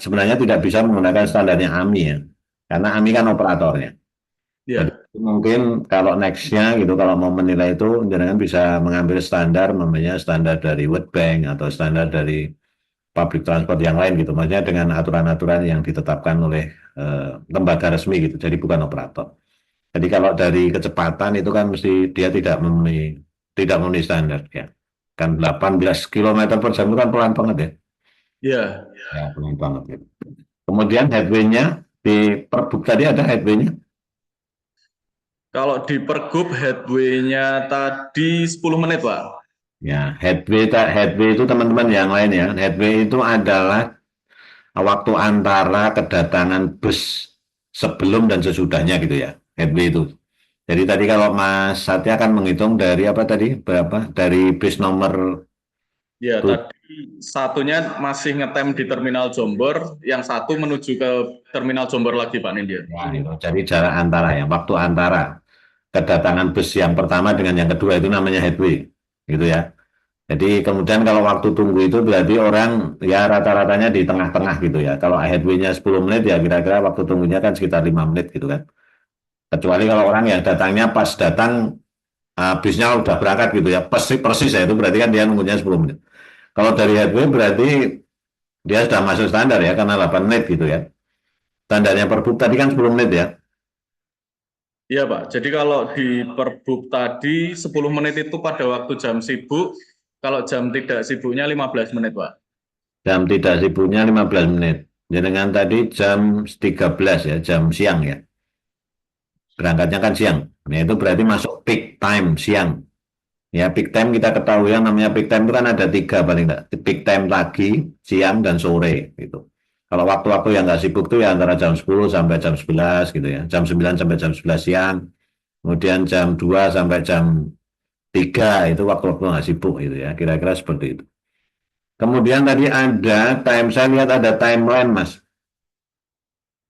sebenarnya tidak bisa menggunakan standarnya AMI ya. Karena AMI kan operatornya. Jadi Ya. mungkin kalau nextnya gitu, kalau mau menilai itu, jangan bisa mengambil standar, namanya standar dari World Bank atau standar dari public transport yang lain gitu. Maksudnya dengan aturan-aturan yang ditetapkan oleh lembaga resmi gitu. Jadi bukan operator. Jadi kalau dari kecepatan itu kan mesti dia tidak memenuhi standar ya. Kan 18 km per jam itu kan pelan banget ya. Ya. Ya pelan banget gitu. Kemudian headway-nya di Pergub tadi ada headway-nya. Kalau di Pergub headway-nya tadi 10 menit, Pak. Ya, headway itu teman-teman yang lain ya. Headway itu adalah waktu antara kedatangan bus sebelum dan sesudahnya gitu ya. Headway itu. Jadi tadi kalau Mas Satya akan menghitung dari apa tadi? Berapa? Dari bis nomor Ya, tadi satunya masih ngetem di terminal Jombor, yang satu menuju ke terminal Jombor lagi, Pak Nindyo. ya, itu. Jadi jarak antara ya, waktu antara kedatangan bus yang pertama dengan yang kedua itu namanya headway, gitu ya. Jadi kemudian kalau waktu tunggu itu berarti orang ya rata-ratanya di tengah-tengah gitu ya. Kalau headway-nya 10 menit ya kira-kira waktu tunggunya kan sekitar 5 menit gitu kan. Kecuali kalau orang yang datangnya pas datang bisnya udah berangkat gitu ya. Persis ya itu berarti kan dia nunggunya 10 menit. Kalau dari headway berarti dia sudah masuk standar ya karena 8 menit gitu ya. Standarnya Pergub tadi kan 10 menit ya. Iya, Pak. Jadi kalau di Pergub tadi 10 menit itu pada waktu jam sibuk, kalau jam tidak sibuknya 15 menit, Pak. Jam tidak sibuknya 15 menit. Dengan tadi jam 13 ya, jam siang ya. Berangkatnya kan siang. Nah, itu berarti masuk peak time siang. Ya, peak time kita ketahui yang namanya peak time itu kan ada 3 paling enggak. Peak time pagi, siang, dan sore gitu. Kalau waktu-waktu yang nggak sibuk itu ya antara jam 10 sampai jam 11 gitu ya. Jam 9 sampai jam 11 siang. Kemudian jam 2 sampai jam 3 itu waktu-waktu nggak sibuk gitu ya. Kira-kira seperti itu. Kemudian tadi ada saya lihat ada timeline Mas.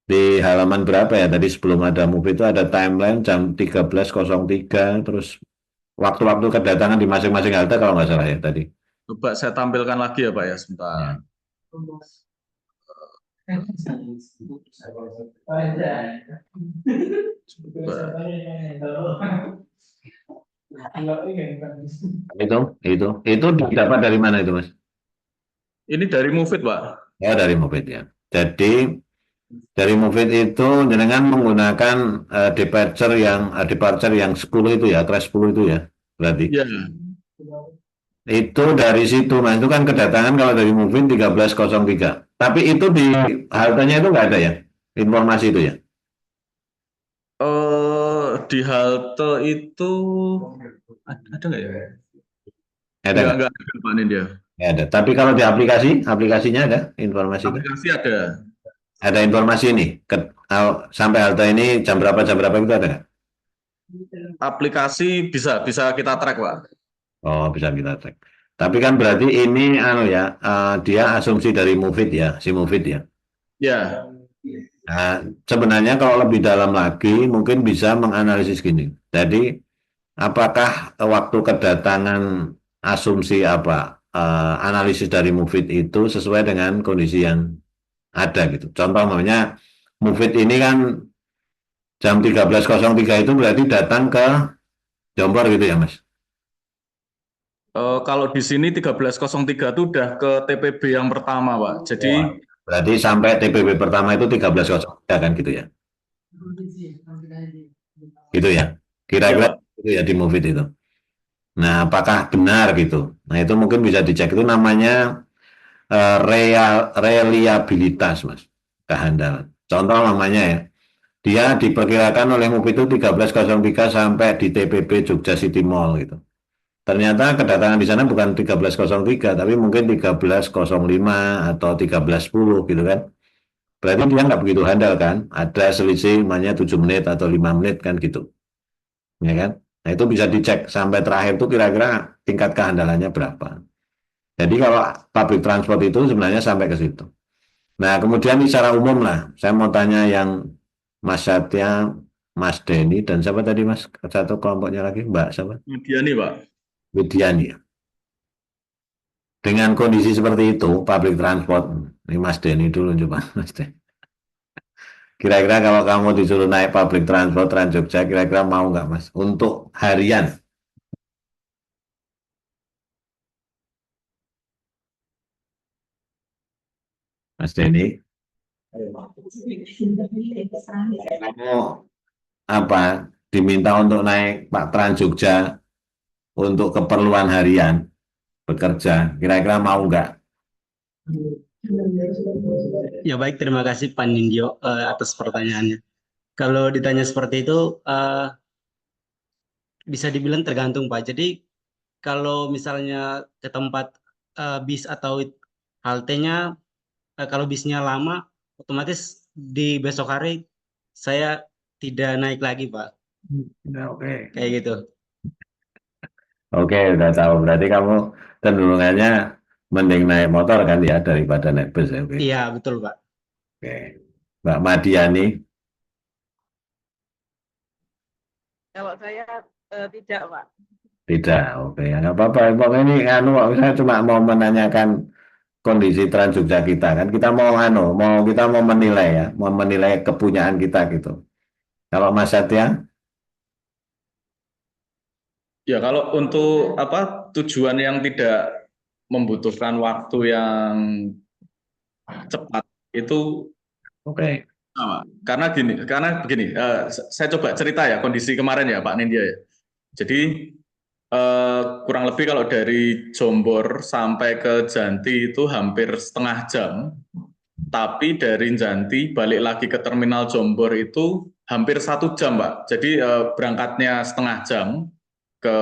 Di halaman berapa ya? Tadi sebelum ada move itu ada timeline jam 13.03 terus waktu-waktu kedatangan di masing-masing halte kalau nggak salah ya tadi. Coba saya tampilkan lagi ya, Pak ya, sebentar. Ya. Itu didapat dari mana itu, Mas? Ini dari Mufid, Pak. Ya, dari Mufid ya. Jadi dari Mufid itu jenengan menggunakan departure yang 10 itu ya, crash 10 itu ya. Berarti Ya, itu dari situ, Mas. Itu kan kedatangan kalau dari Mufid 13.03. Tapi itu di haltenya itu nggak ada ya, informasi itu ya. di halte itu ada nggak ya? Ada nggak? Nggak ada, Pak Nindya. Nggak ada. Tapi kalau di aplikasinya ada informasi itu. Aplikasi ada. Ada informasi ini sampai halte ini jam berapa itu ada nggak? Aplikasi bisa kita track, Pak. Oh, bisa kita cek. Tapi kan berarti ini dia asumsi dari Mufid ya, si Mufid ya. Ya, Nah, sebenarnya kalau lebih dalam lagi mungkin bisa menganalisis gini. Jadi apakah waktu kedatangan asumsi analisis dari Mufid itu sesuai dengan kondisi yang ada gitu. Contoh namanya Mufid ini kan jam 13.03 itu berarti datang ke Jombor gitu ya, Mas. kalau di sini 13.03 itu udah ke TPB yang pertama, Pak. Jadi Berarti sampai TPB pertama itu 13.03 kan gitu ya. Gitu ya. ya, Kira-kira Pak. itu ya di Mufid itu. Nah, apakah benar gitu? Nah, itu mungkin bisa dicek. Itu namanya reliabilitas, Mas. Kehandalan. Contoh namanya ya. Dia diperkirakan oleh Mufid itu 13.03 sampai di TPB Jogja City Mall gitu. Ternyata kedatangan di sana bukan 13.03, tapi mungkin 13.05 atau 13.10 gitu kan. Berarti dia nggak begitu handal kan. Ada selisih namanya 7 menit atau 5 menit kan gitu. Ya kan? Nah, itu bisa dicek sampai terakhir itu kira-kira tingkat kehandalannya berapa. Jadi kalau public transport itu sebenarnya sampai ke situ. Nah, kemudian secara umum lah, saya mau tanya yang Mas Satya, Mas Denny, dan siapa tadi Mas? Satu kelompoknya lagi, Mbak siapa? Kemudian nih, Pak. Widiani. Dengan kondisi seperti itu, public transport, ini Mas Denny dulu coba, Mas Denny. Kira-kira kalau kamu disuruh naik public transport Trans Jogja, kira-kira mau nggak Mas? Untuk harian. Mas Denny, kamu diminta untuk naik Pak Trans Jogja untuk keperluan harian bekerja, kira-kira mau nggak? Ya baik, terima kasih Pak Nindyo atas pertanyaannya. Kalau ditanya seperti itu, bisa dibilang tergantung Pak. Jadi kalau misalnya ke tempat bis atau haltenya, kalau bisnya lama, otomatis di besok hari saya tidak naik lagi Pak. Oke. Kayak gitu. Oke, udah tahu. Berarti kamu cenderungannya mending naik motor kan ya daripada naik bus ya. Oke. Iya, betul Pak. Oke. Mbak Madiani. Kalau saya tidak, Pak. Tidak, oke. Nggak apa-apa. Pokoknya ini saya cuma mau menanyakan kondisi Trans Jogja kita kan. Kita mau menilai ya, mau menilai kepunyaan kita gitu. Kalau Mas Satya, Ya, kalau untuk tujuan yang tidak membutuhkan waktu yang cepat itu oke. sama. Karena begini, saya coba cerita ya kondisi kemarin ya Pak Nindya ya. Jadi kurang lebih kalau dari Jombor sampai ke Janti itu hampir setengah jam. Tapi dari Janti balik lagi ke terminal Jombor itu hampir 1 jam, Pak. Jadi berangkatnya setengah jam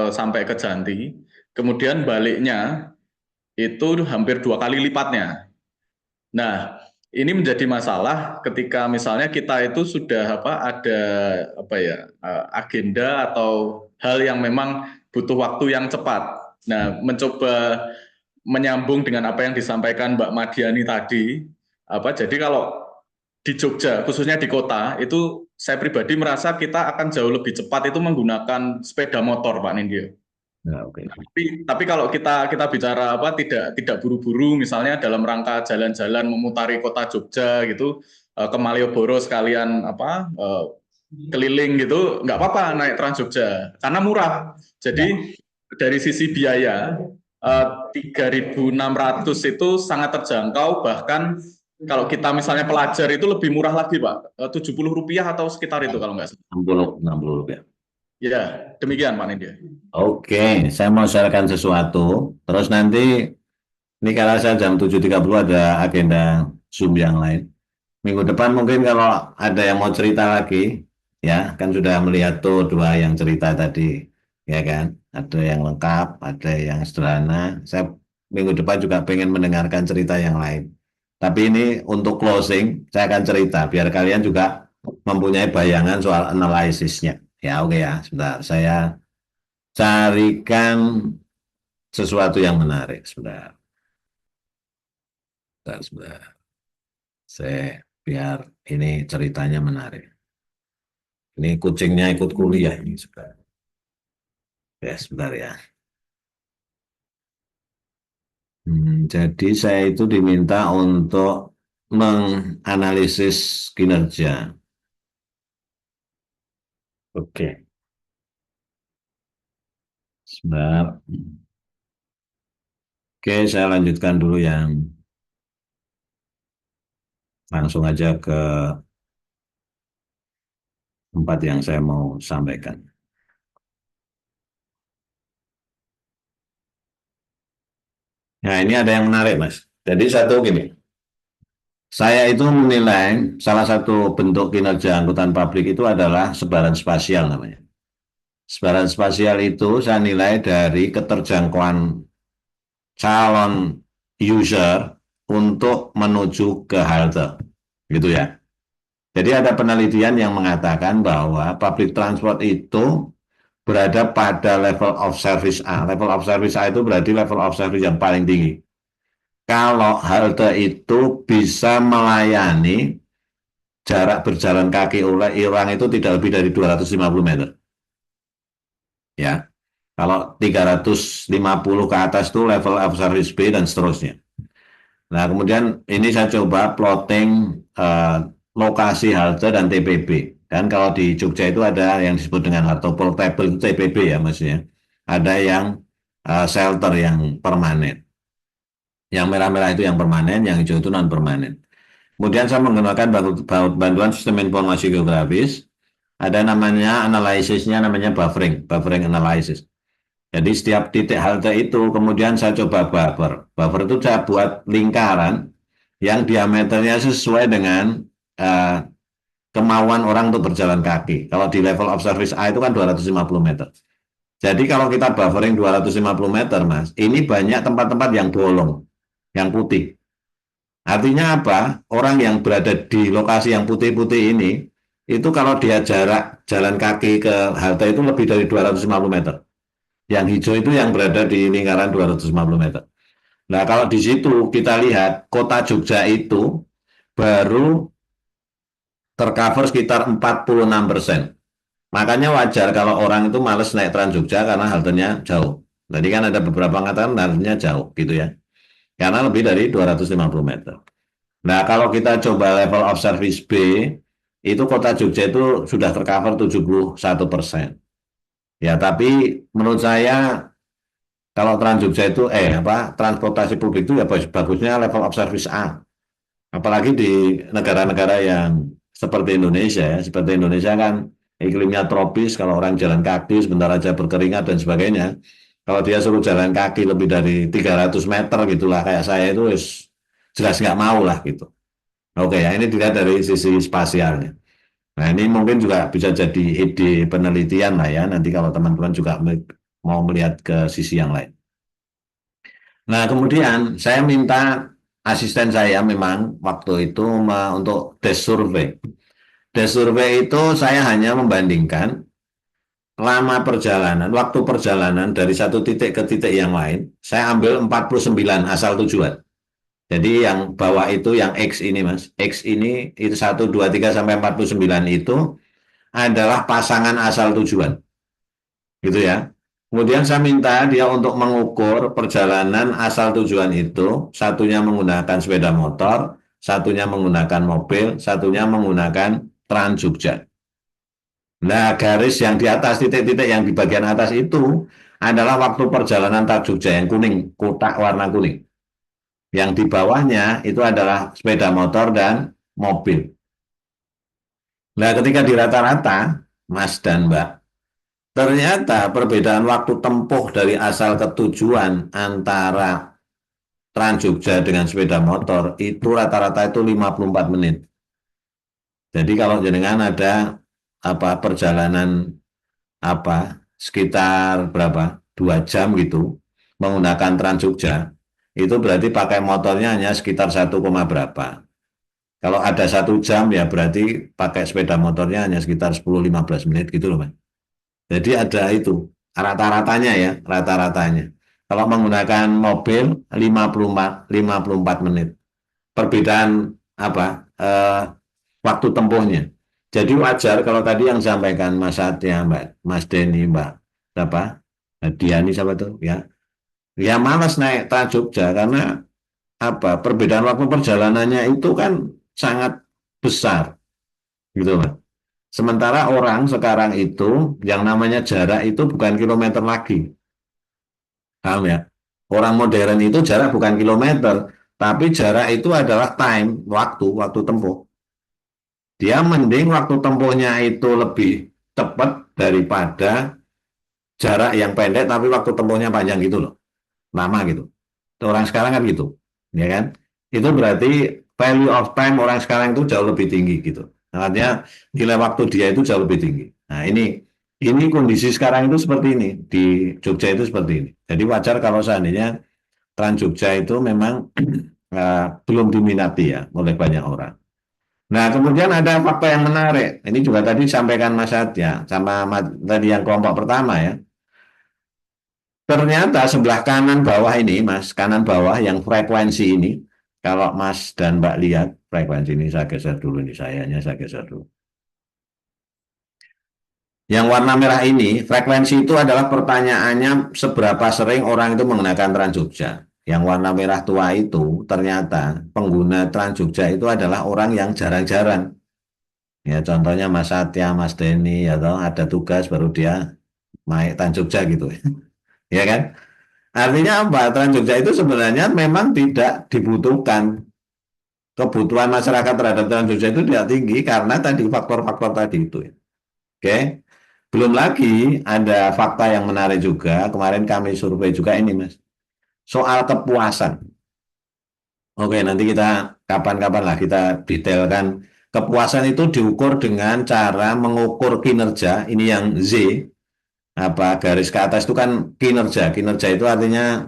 sampai ke Janti, kemudian baliknya itu hampir 2 kali lipatnya. Nah, ini menjadi masalah ketika misalnya kita itu sudah ada agenda atau hal yang memang butuh waktu yang cepat. Nah, mencoba menyambung dengan apa yang disampaikan Mbak Madiani tadi, jadi kalau di Jogja, khususnya di kota, itu saya pribadi merasa kita akan jauh lebih cepat itu menggunakan sepeda motor, Pak Nindya. Nah, oke. Tapi kalau kita bicara tidak buru-buru, misalnya dalam rangka jalan-jalan memutari kota Jogja gitu, ke Malioboro sekalian keliling gitu, nggak apa-apa naik Trans Jogja karena murah. Jadi dari sisi biaya 3.600 itu sangat terjangkau, bahkan kalau kita misalnya pelajar itu lebih murah lagi Pak, Rp70 atau sekitar itu kalau nggak salah. 60 rupiah. Ya, demikian Pak Nindya. Oke, saya mau sharekan sesuatu. Terus nanti, ini karena saya jam 7.30 ada agenda Zoom yang lain. Minggu depan mungkin kalau ada yang mau cerita lagi, ya kan sudah melihat tuh dua yang cerita tadi, ya kan? Ada yang lengkap, ada yang sederhana. Saya minggu depan juga pengen mendengarkan cerita yang lain. Tapi ini untuk closing, saya akan cerita biar kalian juga mempunyai bayangan soal analisisnya. Ya oke ya, sebentar. Saya carikan sesuatu yang menarik. Sebentar. Sebentar. Saya biar ini ceritanya menarik. Ini kucingnya ikut kuliah ini sebentar. Ya, sebentar ya. Jadi saya itu diminta untuk menganalisis kinerja. Oke. Sebentar. Oke, saya lanjutkan dulu yang langsung aja ke tempat yang saya mau sampaikan. Nah, ini ada yang menarik, Mas. Jadi satu gini, saya itu menilai salah satu bentuk kinerja angkutan publik itu adalah sebaran spasial namanya. Sebaran spasial itu saya nilai dari keterjangkauan calon user untuk menuju ke halte, gitu ya. Jadi ada penelitian yang mengatakan bahwa public transport itu berada pada level of service A. Level of service A itu berarti level of service yang paling tinggi. Kalau halte itu bisa melayani jarak berjalan kaki oleh orang itu tidak lebih dari 250 meter. Ya, kalau 350 ke atas itu level of service B dan seterusnya. Nah, kemudian ini saya coba plotting lokasi halte dan TPB. Dan kalau di Jogja itu ada yang disebut dengan halte portable, itu TPB ya maksudnya. Ada yang shelter yang permanen. Yang merah-merah itu yang permanen, yang hijau itu non-permanen. Kemudian saya menggunakan bantuan sistem informasi geografis. Ada namanya analisisnya, namanya buffering analysis. Jadi setiap titik halte itu kemudian saya coba buffer. Buffer itu saya buat lingkaran yang diameternya sesuai dengan kemauan orang untuk berjalan kaki. Kalau di level of service A itu kan 250 meter. Jadi kalau kita buffering 250 meter, Mas, ini banyak tempat-tempat yang bolong, yang putih. Artinya apa? Orang yang berada di lokasi yang putih-putih ini, itu kalau dia jarak jalan kaki ke halte itu lebih dari 250 meter. Yang hijau itu yang berada di lingkaran 250 meter. Nah, kalau di situ kita lihat kota Jogja itu baru tercover sekitar 46%. Makanya wajar kalau orang itu males naik Trans Jogja karena haltenya jauh. Tadi kan ada beberapa mengatakan haltenya jauh gitu ya. Karena lebih dari 250 meter. Nah, kalau kita coba level of service B, itu kota Jogja itu sudah tercover 71%. Ya, tapi menurut saya kalau Trans Jogja itu transportasi publik itu ya bagusnya level of service A. Apalagi di negara-negara yang seperti Indonesia ya, seperti Indonesia kan iklimnya tropis, kalau orang jalan kaki sebentar aja berkeringat dan sebagainya. Kalau dia suruh jalan kaki lebih dari 300 meter gitulah kayak saya itu jelas nggak mau lah gitu. Oke ya, ini dilihat dari sisi spasialnya. Nah, ini mungkin juga bisa jadi ide penelitian lah ya, nanti kalau teman-teman juga mau melihat ke sisi yang lain. Nah, kemudian saya minta asisten saya memang waktu itu untuk desk survey. Desk survey itu saya hanya membandingkan lama perjalanan, waktu perjalanan dari satu titik ke titik yang lain. Saya ambil 49 asal tujuan. Jadi yang bawah itu yang X ini Mas. X ini itu 1, 2, 3 sampai 49 itu adalah pasangan asal tujuan. Gitu ya. Kemudian saya minta dia untuk mengukur perjalanan asal tujuan itu, satunya menggunakan sepeda motor, satunya menggunakan mobil, satunya menggunakan Trans Jogja. Nah, garis yang di atas, titik-titik yang di bagian atas itu adalah waktu perjalanan Trans Jogja yang kuning, kotak warna kuning. Yang di bawahnya itu adalah sepeda motor dan mobil. Nah, ketika di rata-rata, Mas dan Mbak, ternyata perbedaan waktu tempuh dari asal ke tujuan antara Trans Jogja dengan sepeda motor itu rata-rata itu 54 menit. Jadi kalau jenengan ada perjalanan sekitar berapa 2 jam gitu menggunakan Trans Jogja, itu berarti pakai motornya hanya sekitar 1, berapa. Kalau ada 1 jam ya berarti pakai sepeda motornya hanya sekitar 10-15 menit gitu loh Mas. Jadi ada itu rata-ratanya ya, rata-ratanya. Kalau menggunakan mobil 54 menit. Perbedaan waktu tempuhnya. Jadi wajar kalau tadi yang sampaikan Mas Satya, Mas Denny, Diani siapa tuh ya. Ya malas naik Trans Jogja karena perbedaan waktu perjalanannya itu kan sangat besar gitu Mas. Sementara orang sekarang itu yang namanya jarak itu bukan kilometer lagi. Paham ya? Orang modern itu jarak bukan kilometer, tapi jarak itu adalah time, waktu tempuh. Dia mending waktu tempuhnya itu lebih cepat daripada jarak yang pendek tapi waktu tempuhnya panjang gitu loh. Lama gitu. Orang sekarang kan gitu. Ya kan? Itu berarti value of time orang sekarang itu jauh lebih tinggi gitu. Artinya nilai waktu dia itu jauh lebih tinggi. Nah, ini kondisi sekarang itu seperti ini. Di Jogja itu seperti ini. Jadi wajar kalau seandainya Trans Jogja itu memang belum diminati ya oleh banyak orang. Nah, kemudian ada fakta yang menarik. Ini juga tadi disampaikan Mas Satya sama tadi yang kelompok pertama ya. Ternyata sebelah kanan bawah ini, Mas, kanan bawah yang frekuensi ini, kalau Mas dan Mbak lihat frekuensi ini, saya geser dulu ini, saya geser dulu. Yang warna merah ini, frekuensi itu adalah pertanyaannya seberapa sering orang itu menggunakan Trans Jogja. Yang warna merah tua itu ternyata pengguna Trans Jogja itu adalah orang yang jarang-jarang. Ya, contohnya Mas Satya, Mas Denny, atau ada tugas baru dia naik Trans Jogja gitu. Ya kan? Artinya apa? Trans Jogja itu sebenarnya memang tidak dibutuhkan. Kebutuhan masyarakat terhadap Trans Jogja itu tidak tinggi karena tadi faktor-faktor tadi itu. Oke? Belum lagi ada fakta yang menarik juga. Kemarin kami survei juga ini, Mas. Soal kepuasan. Oke, nanti kita kapan-kapan lah kita detailkan. Kepuasan itu diukur dengan cara mengukur kinerja. Ini yang Z. Garis ke atas itu kan kinerja. Kinerja itu artinya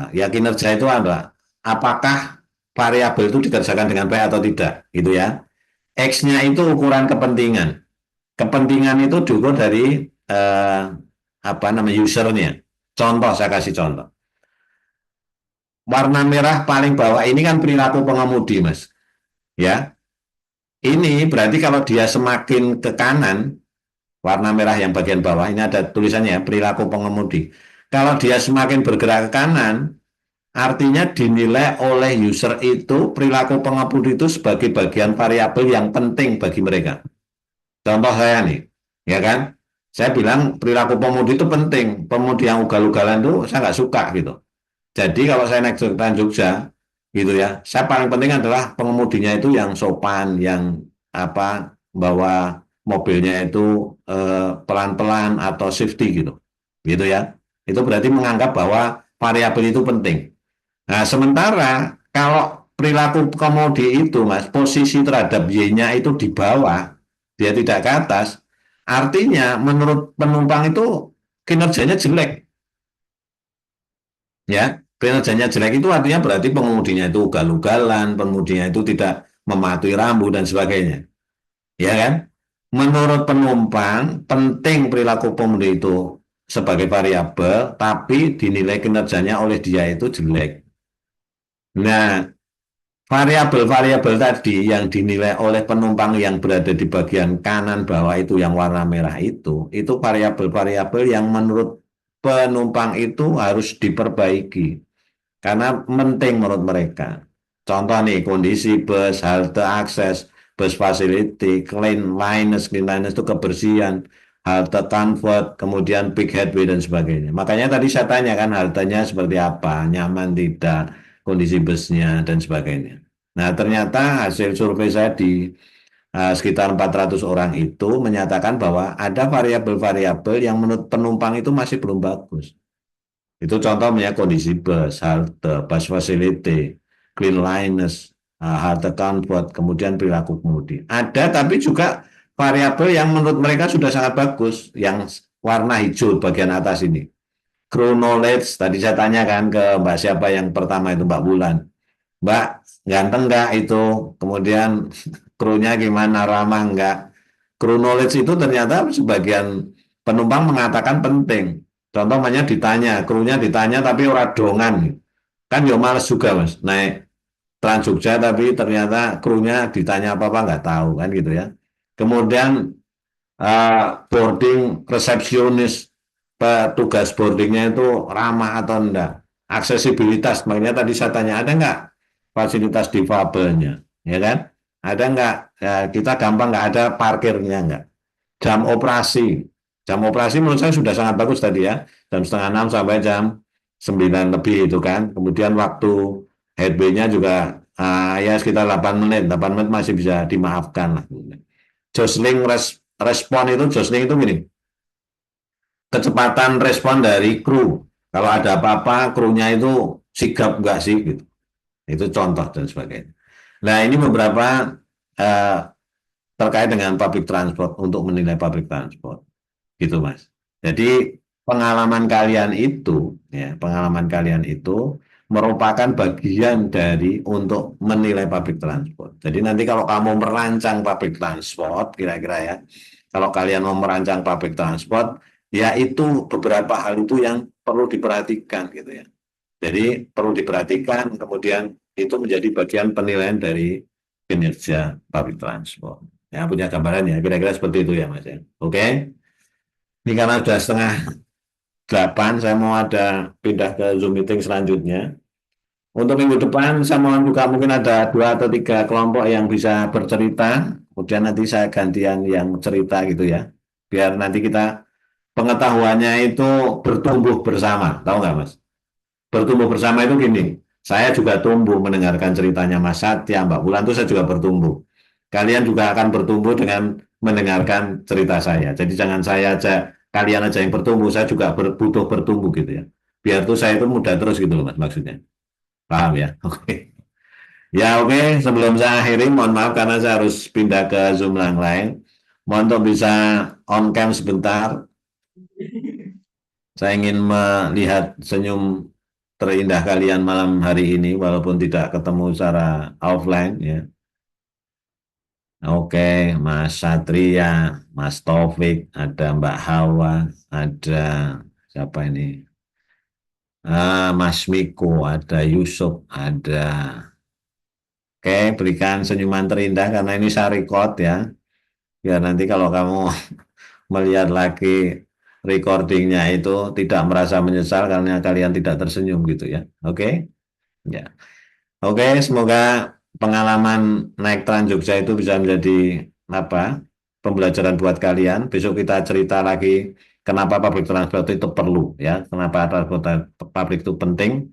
ya kinerja itu adalah apakah variabel itu dikerjakan dengan baik atau tidak gitu ya. X-nya itu ukuran kepentingan. Kepentingan itu diukur dari usernya. Contoh, saya kasih contoh. Warna merah paling bawah ini kan perilaku pengemudi, Mas. Ya. Ini berarti kalau dia semakin ke kanan, warna merah yang bagian bawah, ini ada tulisannya perilaku pengemudi. Kalau dia semakin bergerak ke kanan, artinya dinilai oleh user itu perilaku pengemudi itu sebagai bagian variabel yang penting bagi mereka. Contoh saya nih, ya kan? Saya bilang perilaku pengemudi itu penting. Pengemudi yang ugal-ugalan itu saya nggak suka gitu. Jadi kalau saya naik ke Trans Jogja, gitu ya, saya paling penting adalah pengemudinya itu yang sopan, yang bawa mobilnya itu pelan-pelan atau safety gitu ya. Itu berarti menganggap bahwa variabel itu penting. Nah, sementara kalau perilaku kemudi itu, Mas, posisi terhadap Y-nya itu di bawah, dia tidak ke atas, artinya menurut penumpang itu kinerjanya jelek. Ya, kinerjanya jelek itu artinya berarti pengemudinya itu ugal-ugalan, pengemudinya itu tidak mematuhi rambu dan sebagainya. Ya kan? Menurut penumpang, penting perilaku pengemudi itu sebagai variabel, tapi dinilai kinerjanya oleh dia itu jelek. Nah, variabel-variabel tadi yang dinilai oleh penumpang yang berada di bagian kanan bawah itu yang warna merah itu variabel-variabel yang menurut penumpang itu harus diperbaiki karena penting menurut mereka. Contoh nih, kondisi bus, halte akses, bus facility, cleanliness itu kebersihan, halte comfort, kemudian peak headway dan sebagainya. Makanya tadi saya tanya kan haltenya seperti apa, nyaman tidak, kondisi busnya dan sebagainya. Nah, ternyata hasil survei saya di sekitar 400 orang itu menyatakan bahwa ada variabel-variabel yang menurut penumpang itu masih belum bagus. Itu contohnya kondisi bus, halte, bus facility, cleanliness, halte comfort, kemudian perilaku kemudi. Ada tapi juga variabel yang menurut mereka sudah sangat bagus, yang warna hijau bagian atas ini. Crew knowledge, tadi saya tanyakan ke Mbak siapa yang pertama itu Mbak Bulan. Mbak, ganteng nggak itu? Kemudian krunya gimana, ramah nggak? Crew knowledge itu ternyata sebagian penumpang mengatakan penting. Contohnya ditanya, krunya ditanya tapi orang dongan. Kan ya males juga mas, naik Trans Jogja tapi ternyata krunya ditanya apa-apa nggak tahu kan gitu ya. Kemudian boarding resepsionis, petugas boardingnya itu ramah atau enggak. Aksesibilitas, makanya tadi saya tanya ada nggak fasilitas difabelnya, ya kan? Ada nggak? Ya, kita gampang nggak ada parkirnya nggak? Jam operasi menurut saya sudah sangat bagus tadi ya, jam 5:30 sampai jam 9 lebih itu kan. Kemudian waktu headway-nya juga ya sekitar 8 menit, 8 menit masih bisa dimaafkan lah. Jostling respon itu, jostling itu gini, kecepatan respon dari kru. Kalau ada apa-apa, krunya itu sigap nggak sih gitu. Itu contoh dan sebagainya. Nah ini beberapa terkait dengan public transport untuk menilai public transport, gitu mas. Jadi pengalaman kalian itu, ya pengalaman kalian itu merupakan bagian dari untuk menilai public transport. Jadi nanti kalau kamu merancang public transport, kira-kira ya, kalau kalian mau merancang public transport, ya itu beberapa hal itu yang perlu diperhatikan gitu ya. Jadi perlu diperhatikan, kemudian itu menjadi bagian penilaian dari kinerja public transport. Ya punya gambaran ya, kira-kira seperti itu ya mas ya. Oke. Ini karena sudah 7:30, saya mau ada pindah ke Zoom meeting selanjutnya. Untuk minggu depan saya mohon juga mungkin ada 2 atau 3 kelompok yang bisa bercerita. Kemudian nanti saya gantian yang cerita gitu ya. Biar nanti kita pengetahuannya itu bertumbuh bersama. Tahu nggak mas? Bertumbuh bersama itu gini, saya juga tumbuh mendengarkan ceritanya Mas Satya, Mbak Bulan itu saya juga bertumbuh. Kalian juga akan bertumbuh dengan mendengarkan cerita saya. Jadi jangan saya aja, kalian aja yang bertumbuh, saya juga butuh bertumbuh gitu ya. Biar tuh saya itu mudah terus gitu loh Mas maksudnya. Paham ya? Oke. Ya oke, sebelum saya akhiri, mohon maaf karena saya harus pindah ke Zoom yang lain. Mohon untuk bisa on cam sebentar. Saya ingin melihat senyum terindah kalian malam hari ini walaupun tidak ketemu secara offline ya. Oke, Mas Satria, Mas Taufik, ada Mbak Hawa, ada siapa ini? Mas Miko, ada Yusuf, ada. Oke, berikan senyuman terindah karena ini saya record ya. Biar nanti kalau kamu melihat lagi recordingnya itu tidak merasa menyesal karena kalian tidak tersenyum gitu ya. Oke? Ya. Oke, semoga pengalaman naik Trans Jogja itu bisa menjadi pembelajaran buat kalian. Besok kita cerita lagi kenapa public transport itu perlu ya, kenapa transportasi publik itu penting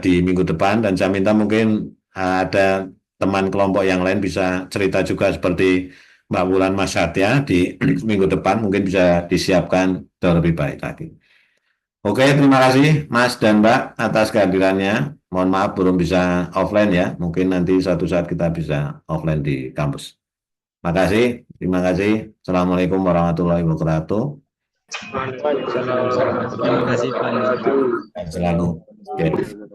di minggu depan, dan saya minta mungkin ada teman kelompok yang lain bisa cerita juga seperti Mbak Wulan, Mas Satya di minggu depan mungkin bisa disiapkan jauh lebih baik lagi. Oke, terima kasih Mas dan Mbak atas kehadirannya. Mohon maaf belum bisa offline ya. Mungkin nanti suatu saat kita bisa offline di kampus. Makasih, terima kasih. Assalamualaikum warahmatullahi wabarakatuh. Terima kasih Pak. Selalu. Okay.